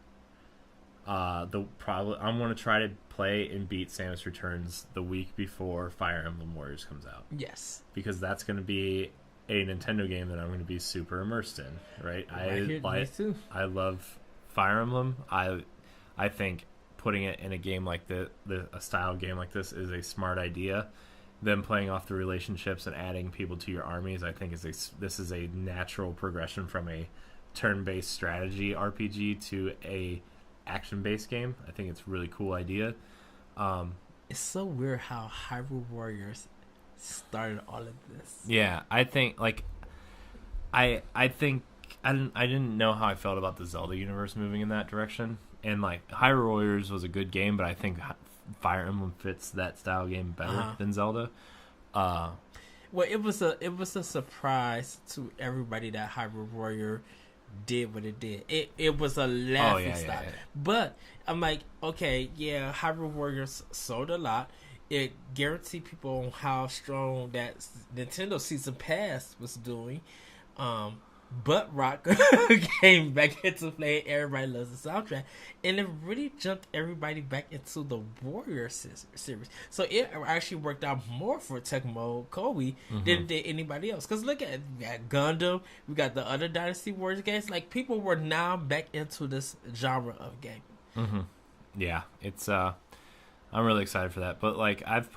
I'm going to try to play and beat Samus Returns the week before Fire Emblem Warriors comes out. Yes. Because that's going to be a Nintendo game that I'm going to be super immersed in, right? I love Fire Emblem. I think putting it in a game like a style game like this is a smart idea. Them playing off the relationships and adding people to your armies, I think this is a natural progression from a turn-based strategy RPG to a action-based game. I think it's a really cool idea. It's so weird how Hyrule Warriors started all of this. Yeah, I think I didn't know how I felt about the Zelda universe moving in that direction, and like Hyrule Warriors was a good game, but I think Fire Emblem fits that style game better than Zelda. Well, it was a surprise to everybody that Hyrule Warrior did what it did. It was a laughing stock. Yeah. But I'm like, okay, yeah, Hyrule Warriors sold a lot. It guaranteed people on how strong that Nintendo Season Pass was doing. But Rock came back into play. Everybody loves the soundtrack, and it really jumped everybody back into the Warrior series. So it actually worked out more for Tecmo Koei than it did anybody else. Because look at we got Gundam, we got the other Dynasty Warriors games. Like, people were now back into this genre of game. Yeah, it's I'm really excited for that. But like I've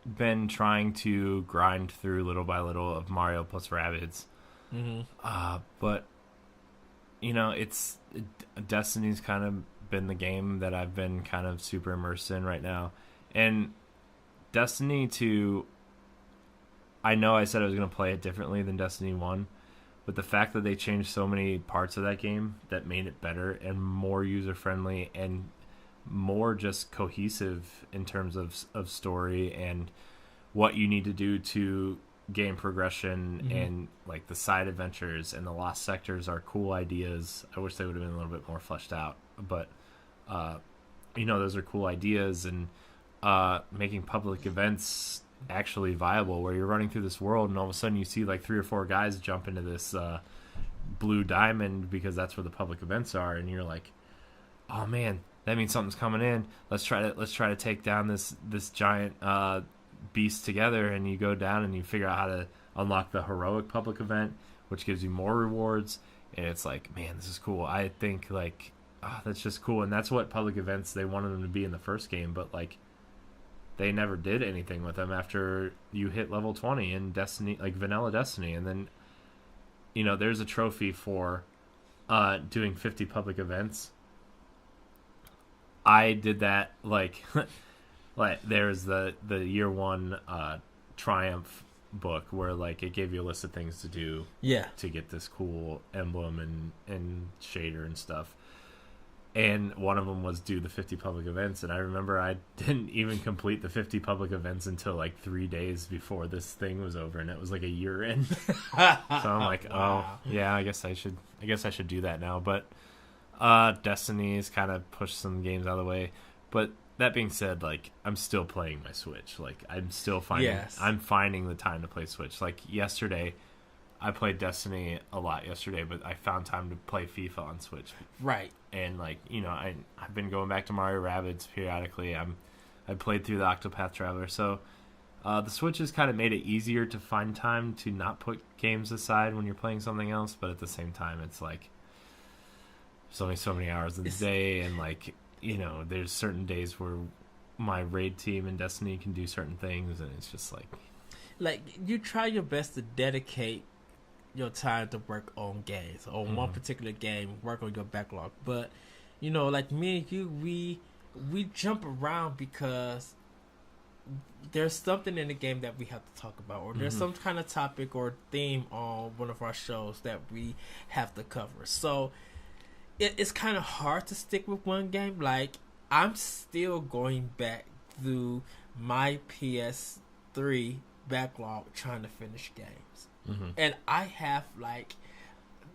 been trying to grind through little by little of Mario plus Rabbids. But it's Destiny's kind of been the game that I've been kind of super immersed in right now, and Destiny 2, I know I said I was going to play it differently than Destiny 1, but the fact that they changed so many parts of that game that made it better and more user friendly and more just cohesive in terms of story and what you need to do to game progression and like the side adventures and the lost sectors are cool ideas. I wish they would have been a little bit more fleshed out, but those are cool ideas, and making public events actually viable where you're running through this world and all of a sudden you see like 3 or 4 guys jump into this blue diamond because that's where the public events are, and you're like, oh man, that means something's coming in. Let's try to take down this giant beast together, and you go down and you figure out how to unlock the heroic public event, which gives you more rewards, and it's like, man, this is cool. I think like that's just cool, and that's what public events they wanted them to be in the first game, but like they never did anything with them after you hit level 20 in Destiny, like vanilla Destiny, and then there's a trophy for doing 50 public events. I did that like like there's the year 1 triumph book where like it gave you a list of things to do to get this cool emblem and shader and stuff, And one of them was do the 50 public events, and I remember I didn't even complete the 50 public events until like 3 days before this thing was over, and it was like a year in. So I'm like, wow. Oh yeah, I guess I should do that now. But Destiny's kind of pushed some games out of the way. But that being said, like I'm still playing my Switch. Like I'm still finding the time to play Switch. Like yesterday, I played Destiny a lot yesterday, but I found time to play FIFA on Switch. Right. And like, you know, I've been going back to Mario Rabbids periodically. I played through the Octopath Traveler, so the Switch has kind of made it easier to find time to not put games aside when you're playing something else. But at the same time, it's like there's only so many hours in the day, and like, you know, there's certain days where my raid team in Destiny can do certain things, and it's just like you try your best to dedicate your time to work on games, on one particular game, work on your backlog. But you know, like me and you, we jump around because there's something in the game that we have to talk about, or there's some kind of topic or theme on one of our shows that we have to cover. So it's kind of hard to stick with one game. Like I'm still going back through my PS3 backlog trying to finish games. And I have, like,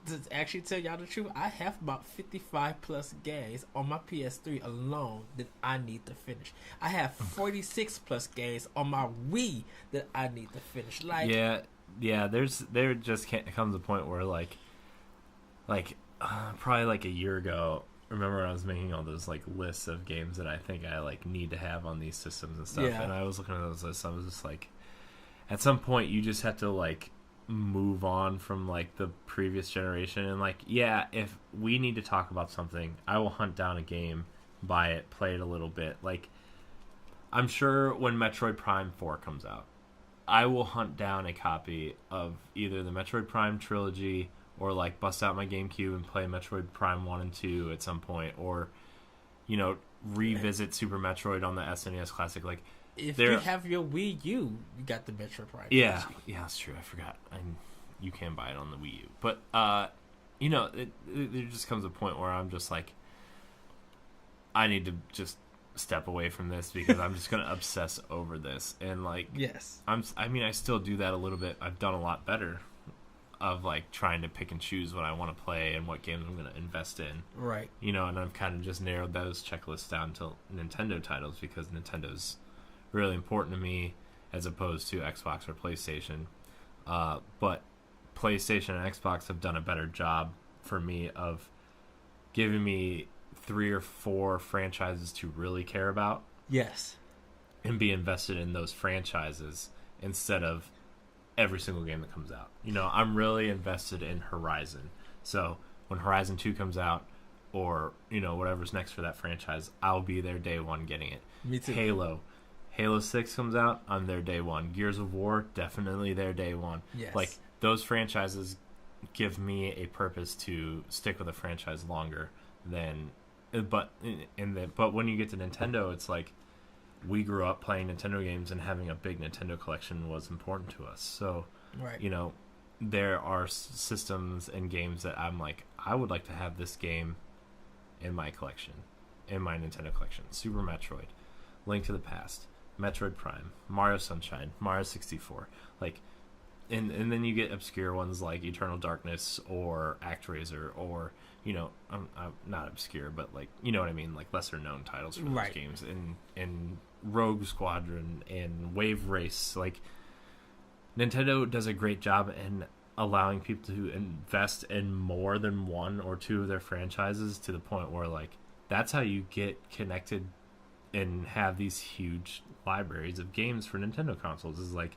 to actually tell y'all the truth, I have about 55 plus games on my PS3 alone that I need to finish. I have 46 plus games on my Wii that I need to finish. Like, yeah. There just comes a point where probably like a year ago. Remember when I was making all those like lists of games that I think I like need to have on these systems and stuff, and I was looking at those lists. I was just like, at some point you just have to like move on from like the previous generation, and like, yeah, if we need to talk about something, I will hunt down a game, buy it, play it a little bit. Like I'm sure when Metroid Prime 4 comes out, I will hunt down a copy of either the Metroid Prime trilogy, or like bust out my GameCube and play Metroid Prime 1 and 2 at some point, or you know, revisit Super Metroid on the SNES Classic. Like if you have your Wii U, you got the Metroid Prime. Yeah, that's true. I forgot. You can buy it on the Wii U. But, you know, there just comes a point where I'm just like, I need to just step away from this because I'm just going to obsess over this. And, like, yes, I still do that a little bit. I've done a lot better of, like, trying to pick and choose what I want to play and what games I'm going to invest in. Right. You know, and I've kind of just narrowed those checklists down to Nintendo titles because Nintendo's really important to me as opposed to Xbox or PlayStation. But PlayStation and Xbox have done a better job for me of giving me 3 or 4 franchises to really care about. Yes. And be invested in those franchises instead of every single game that comes out. You know, I'm really invested in Horizon. So when Horizon 2 comes out, or, you know, whatever's next for that franchise, I'll be there day one getting it. Me too. Halo 6 comes out, I'm there day one. Gears of War, definitely there day one. Yes. Like, those franchises give me a purpose to stick with a franchise longer than... But when you get to Nintendo, it's like, we grew up playing Nintendo games, and having a big Nintendo collection was important to us. So, right. You know, there are systems and games that I'm like, I would like to have this game in my collection, in my Nintendo collection. Super Metroid, Link to the Past, Metroid Prime, Mario Sunshine, Mario 64, like, and then you get obscure ones like Eternal Darkness or ActRaiser, or, you know, I'm not obscure, but like, you know what I mean, like lesser known titles for those games, and Rogue Squadron and Wave Race. Like, Nintendo does a great job in allowing people to invest in more than 1 or 2 of their franchises, to the point where like that's how you get connected and have these huge libraries of games for Nintendo consoles. Is like,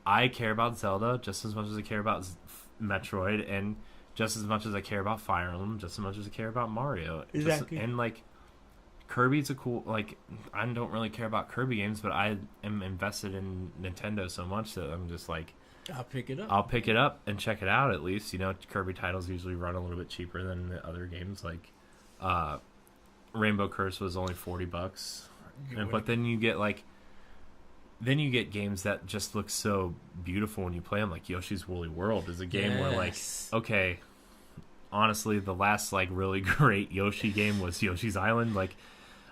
I care about Zelda just as much as I care about Metroid, and just as much as I care about Fire Emblem, just as much as I care about Mario. Exactly. And like, Kirby's a cool, like, I don't really care about Kirby games, but I am invested in Nintendo so much that I'm just like, I'll pick it up. I'll pick it up and check it out at least. You know, Kirby titles usually run a little bit cheaper than the other games. Like, Rainbow Curse was only $40, but then you get like, games that just look so beautiful when you play them. Like Yoshi's Woolly World is a game where like, okay, honestly, the last like really great Yoshi game was Yoshi's Island. Like,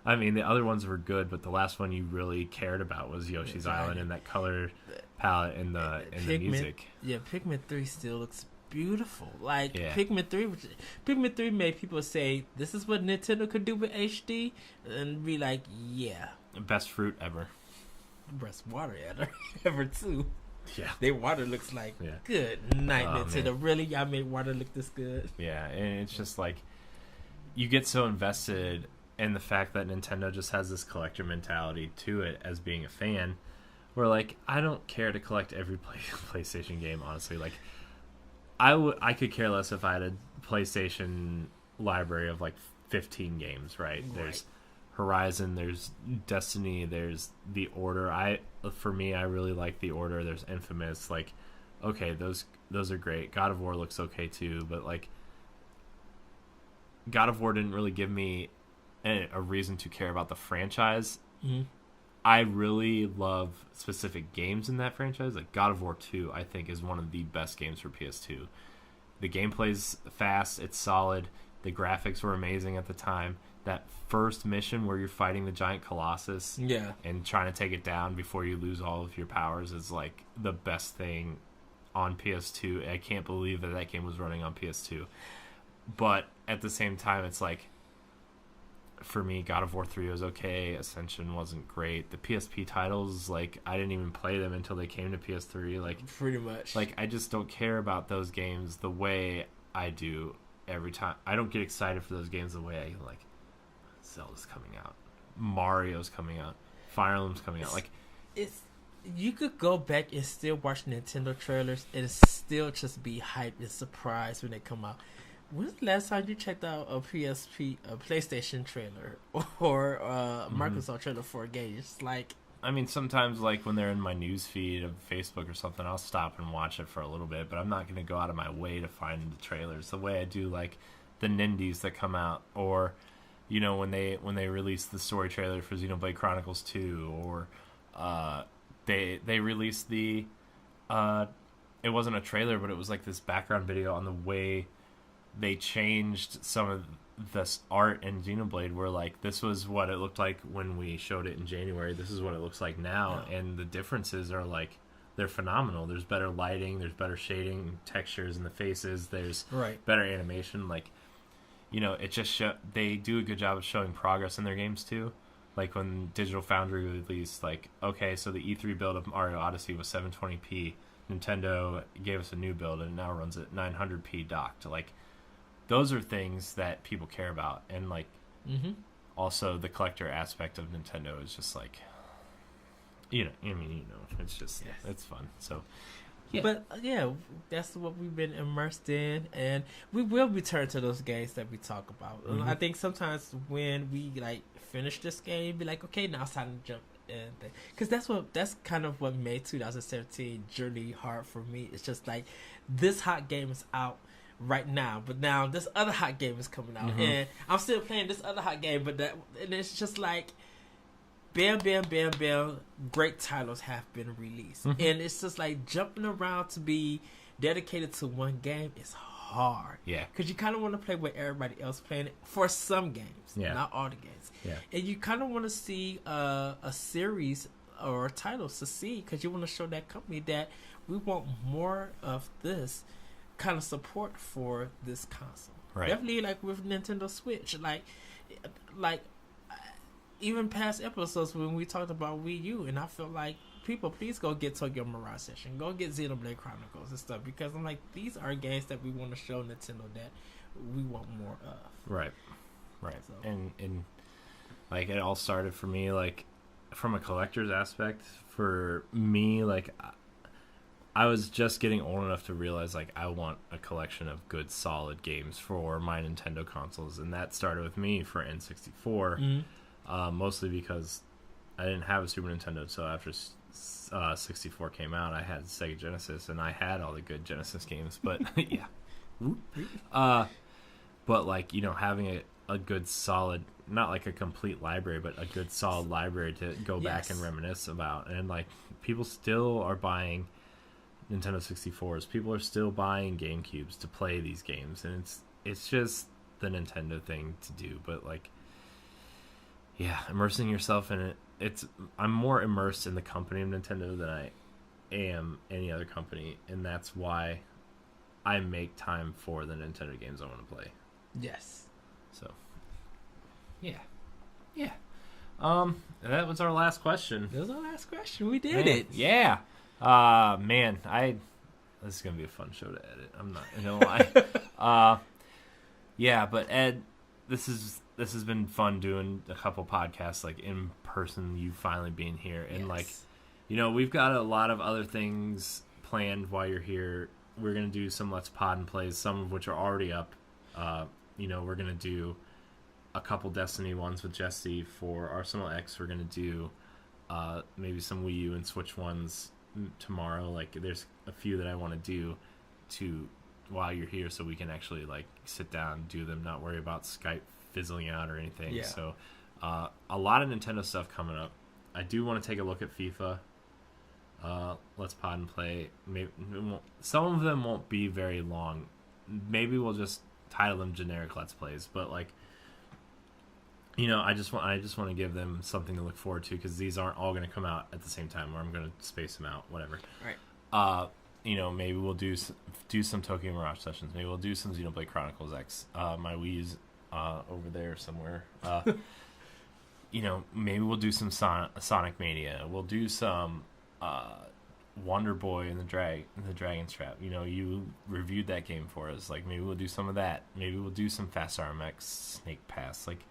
I mean, the other ones were good, but the last one you really cared about was Yoshi's Island and that color palette and the music. Yeah, Pikmin 3 still looks beautiful. Like Pikmin 3 made people say, "This is what Nintendo could do with HD," and be like, "Yeah, best fruit ever, best water ever too." Yeah, their water looks like good night, Nintendo. Man. Really, y'all made water look this good? Yeah, and it's just like you get so invested in the fact that Nintendo just has this collector mentality to it as being a fan, where like I don't care to collect every PlayStation game. Honestly, like I could care less if I had a PlayStation library of like 15 games. Right? There's Horizon, there's Destiny, there's The Order. For me, I really like The Order. There's Infamous. Like, okay, those are great. God of War looks okay too, but like God of War didn't really give me a reason to care about the franchise. Mm-hmm. I really love specific games in that franchise. Like God of War 2, I think, is one of the best games for PS2. The gameplay's fast, it's solid. The graphics were amazing at the time. That first mission where you're fighting the giant Colossus and trying to take it down before you lose all of your powers is like the best thing on PS2. I can't believe that game was running on PS2. But at the same time, it's like, for me, God of War 3 was okay. Ascension wasn't great. The PSP titles, like, I didn't even play them until they came to PS3. Like, pretty much. Like, I just don't care about those games the way I do every time. I don't get excited for those games the way I, like, Zelda's coming out, Mario's coming out, Fire Emblem's coming out. Like, it's you could go back and still watch Nintendo trailers and still just be hyped and surprised when they come out. When's the last time you checked out a PlayStation trailer or Microsoft trailer for a game? It's like, I mean, sometimes like when they're in my news feed of Facebook or something, I'll stop and watch it for a little bit, but I'm not going to go out of my way to find the trailers the way I do like the Nindies that come out, or you know, when they release the story trailer for Xenoblade Chronicles 2, or they released the it wasn't a trailer, but it was like this background video on the way they changed some of this art in Xenoblade, where like this was what it looked like when we showed it in January, this is what it looks like now, and the differences are like, they're phenomenal. There's better lighting, there's better shading, textures in the faces, there's better animation. Like, you know, it just they do a good job of showing progress in their games too. Like when Digital Foundry released, like, okay, so the E3 build of Mario Odyssey was 720p. Nintendo gave us a new build and it now runs at 900p docked. Like, those are things that people care about, and like also the collector aspect of Nintendo is just like, you know, I mean, you know, it's just it's fun. So. Yeah. But that's what we've been immersed in, and we will return to those games that we talk about. I think sometimes when we like finish this game, be like, okay, now it's time to jump in, because that's kind of what made 2017 journey hard for me. It's just like, this hot game is out right now, but now this other hot game is coming out, and I'm still playing this other hot game, and it's just like, bam, bam, bam, bam, great titles have been released. And it's just like, jumping around to be dedicated to one game is hard. Yeah. Because you kind of want to play with everybody else playing it for some games, not all the games. Yeah. And you kind of want to see a series or titles succeed, because you want to show that company that we want more of this kind of support for this console. Right. Definitely like with Nintendo Switch. Like even past episodes when we talked about Wii U, and I feel like, people, please go get Tokyo Mirage Session, go get Xenoblade Chronicles and stuff, because I'm like, these are games that we want to show Nintendo that we want more of. Right. So. And like, it all started for me, like, from a collector's aspect. For me, like, I was just getting old enough to realize, like, I want a collection of good, solid games for my Nintendo consoles, and that started with me for N64. Mostly because I didn't have a Super Nintendo, so after 64 came out, I had Sega Genesis, and I had all the good Genesis games. But but like, you know, having a good solid, not like a complete library, but a good solid library to go back and reminisce about. And like, people still are buying Nintendo 64s. People are still buying GameCubes to play these games, and it's just the Nintendo thing to do. But like, yeah, immersing yourself in it. I'm more immersed in the company of Nintendo than I am any other company, and that's why I make time for the Nintendo games I want to play. Yes. So, yeah. That was our last question. That was our last question. We did it. Yeah. Man, this is gonna be a fun show to edit. I'm not gonna lie. Yeah, but Ed, this has been fun doing a couple podcasts like in person. You finally being here, and like, we've got a lot of other things planned while you're here. We're gonna do some Let's Pod and Plays, some of which are already up. We're gonna do a couple Destiny ones with Jesse for Arsenal X. We're gonna do maybe some Wii U and Switch ones tomorrow. Like, there's a few that I want to do while you're here, so we can actually like sit down and do them, not worry about Skype fizzling out or anything. Yeah. So a lot of Nintendo stuff coming up. I do want to take a look at FIFA. Let's Pod and Play. Maybe some of them won't be very long. Maybe we'll just title them generic Let's Plays, but like, I just want to give them something to look forward to, because these aren't all going to come out at the same time, or I'm going to space them out, whatever. Right. Maybe we'll do some Tokyo Mirage sessions. Maybe we'll do some Xenoblade Chronicles X. My Wii's over there somewhere. Maybe we'll do some Sonic Mania. We'll do some Wonder Boy and the Dragon's Trap. You reviewed that game for us. Like, maybe we'll do some of that. Maybe we'll do some Fast RMX Snake Pass. Like,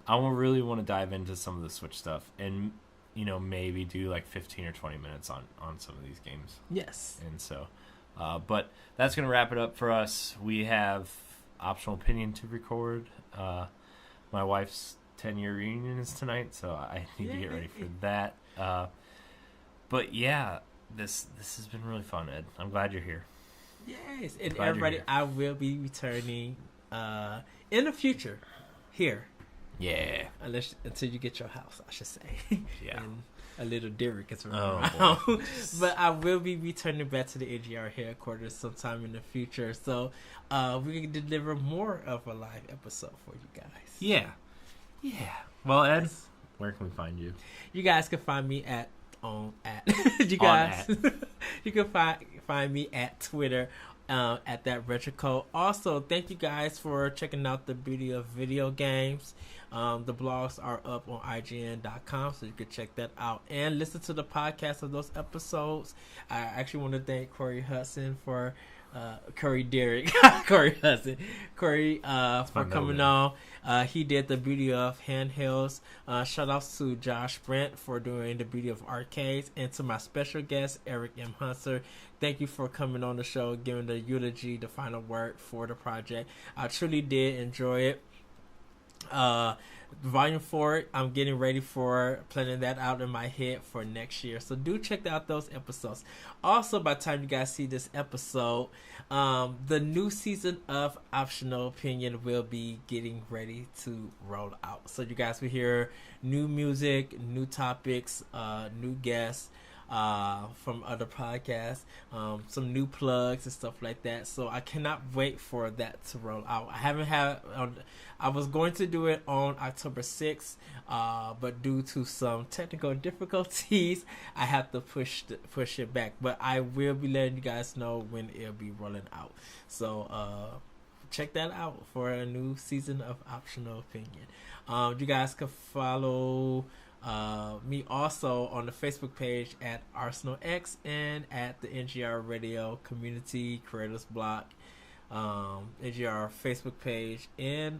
I really want to dive into some of the Switch stuff, and maybe do like 15 or 20 minutes on some of these games. Yes. And so, but that's going to wrap it up for us. We have Optional Opinion to record. My wife's 10-year reunion is tonight, so I need to get ready for that. But yeah, this has been really fun, Ed. I'm glad you're here. Yes, and everybody, I will be returning in the future here. Yeah. Until you get your house, I should say. Yeah. And a little Derek is around. But I will be returning back to the AGR headquarters sometime in the future. So we can deliver more of a live episode for you guys. Yeah. Well, Ed, where can we find you? You guys can find me you can find me at Twitter at that retro code. Also, thank you guys for checking out the beauty of video games. The blogs are up on IGN.com, so you can check that out and listen to the podcast of those episodes. I actually want to thank Corey Hudson for Corey for coming on. He did the beauty of handhelds. Shout out to Josh Brent for doing the beauty of arcades, and to my special guest Eric M. Hunter. Thank you for coming on the show, giving the eulogy, the final word for the project. I truly did enjoy it. Volume 4, I'm getting ready for planning that out in my head for next year, so do check out those episodes. Also, by the time you guys see this episode, the new season of Optional Opinion will be getting ready to roll out, so you guys will hear new music, new topics, new guests from other podcasts, some new plugs and stuff like that. So I cannot wait for that to roll out. I was going to do it on October 6th, but due to some technical difficulties, I have to push it back. But I will be letting you guys know when it'll be rolling out. So check that out for a new season of Optional Opinion. You guys can follow me also on the Facebook page at Arsenal X and at the NGR Radio Community Creators Block, NGR Facebook page, and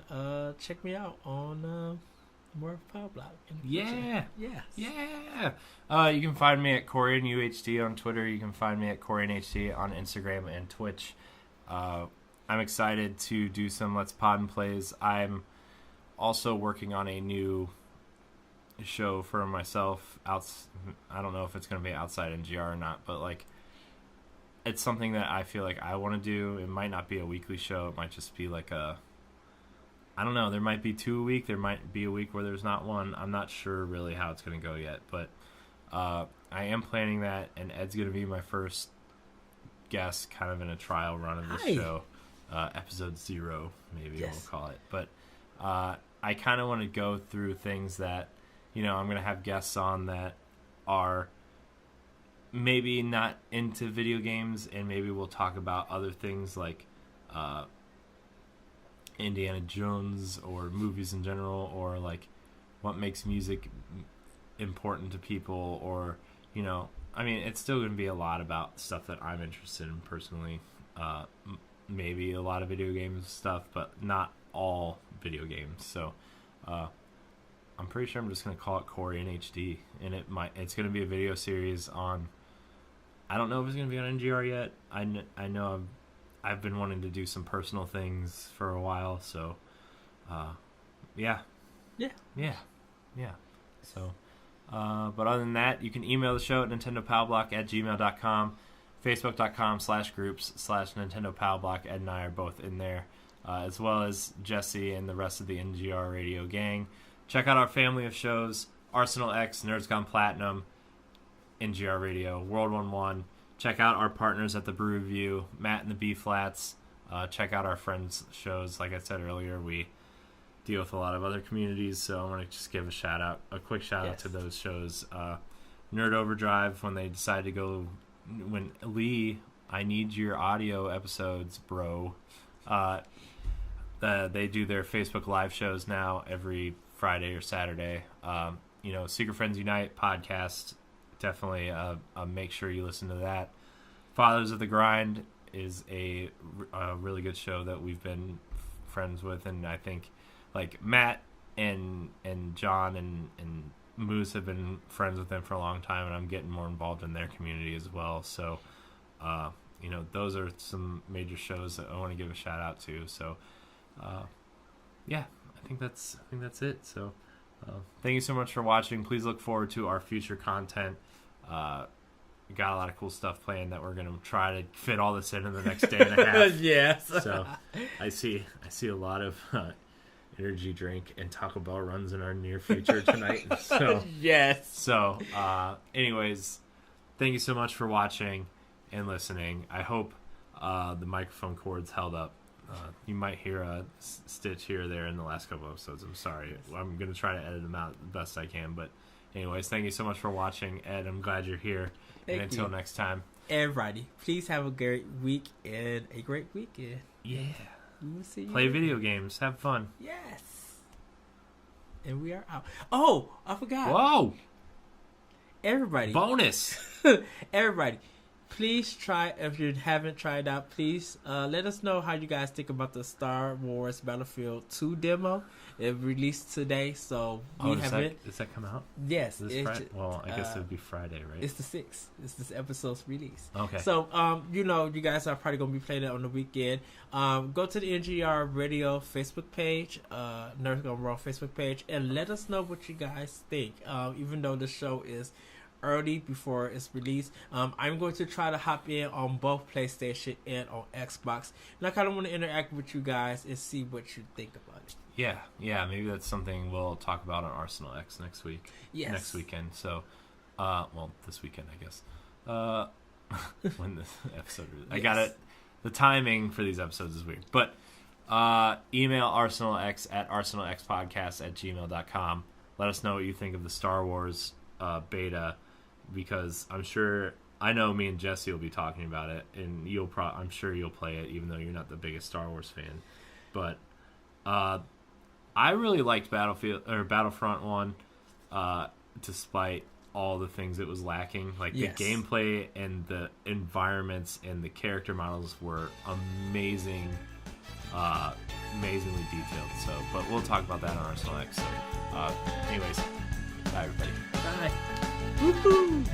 check me out on more Power Block. Yeah. You can find me at Corey and UHD on Twitter. You can find me at Corey and HD on Instagram and Twitch. I'm excited to do some Let's Pod and Plays. I'm also working on a new show for myself. I don't know if it's going to be outside NGR or not, but like, it's something that I feel like I want to do. It might not be a weekly show. It might just be like I don't know. There might be 2 a week. There might be a week where there's not one. I'm not sure really how it's going to go yet, but I am planning that, and Ed's going to be my first guest kind of in a trial run of this show. episode 0, maybe we'll call it. But I kind of want to go through things that, I'm going to have guests on that are maybe not into video games, and maybe we'll talk about other things like Indiana Jones or movies in general, or like what makes music important to people, or it's still going to be a lot about stuff that I'm interested in personally. Maybe a lot of video games stuff, but not all video games. So I'm pretty sure I'm just going to call it Corey in HD, and it's going to be a video series on. I don't know if it's going to be on NGR yet. I know I've been wanting to do some personal things for a while, so yeah. So, but other than that, you can email the show at nintendopowblock@gmail.com, facebook.com/groups/nintendopowblock. Ed and I are both in there, as well as Jesse and the rest of the NGR Radio gang. Check out our family of shows: Arsenal X, Nerds Gone Platinum, NGR Radio, World 1-1. Check out our partners at the Brew Review, Matt and the B Flats. Check out our friends' shows. Like I said earlier, we deal with a lot of other communities, so I want to just give a quick shout out to those shows. Nerd Overdrive, when they decided to go, when Lee, I need your audio episodes, bro. They do their Facebook live shows now every Friday or Saturday. Secret Friends Unite podcast, definitely make sure you listen to that. Fathers of the Grind is a really good show that we've been friends with, and I think like Matt and John and Moose have been friends with them for a long time, and I'm getting more involved in their community as well. So those are some major shows that I want to give a shout out to. So I think that's it. So thank you so much for watching. Please look forward to our future content. We got a lot of cool stuff planned that we're going to try to fit all this in the next day and a half. Yes. So I see a lot of energy drink and Taco Bell runs in our near future tonight. So yes. So anyways, thank you so much for watching and listening. I hope the microphone cords held up. You might hear a stitch here or there in the last couple episodes. I'm sorry. I'm going to try to edit them out the best I can. But anyways, thank you so much for watching, Ed. I'm glad you're here. And until next time. Everybody, please have a great week and a great weekend. Yeah. We'll see you. Play video games. Have fun. Yes. And we are out. Oh, I forgot. Whoa. Everybody. Bonus. Everybody. Please try, if you haven't tried out, please let us know how you guys think about the Star Wars Battlefield 2 demo. It released today, so we haven't. Does that come out? Yes. This Friday? Well, I guess it would be Friday, right? It's the 6th. It's this episode's release. Okay. So, you guys are probably going to be playing it on the weekend. Go to the NGR Radio Facebook page, Nerds Gone Raw Facebook page, and let us know what you guys think. Even though the show is early before it's released, I'm going to try to hop in on both PlayStation and on Xbox, and I kind of want to interact with you guys and see what you think about it. Yeah, maybe that's something we'll talk about on Arsenal X next week. Yes. Next weekend. So, this weekend, I guess. When this episode is. Yes. I got it. The timing for these episodes is weird. But email ArsenalX at arsenalxpodcast@gmail.com. Let us know what you think of the Star Wars beta, because I know me and Jesse will be talking about it, and I'm sure you'll play it, even though you're not the biggest Star Wars fan. But I really liked Battlefront 1, despite all the things it was lacking. Like the gameplay and the environments and the character models were amazingly detailed. So, but we'll talk about that on Arsenal X. So, anyways, bye everybody. Bye. Woohoo!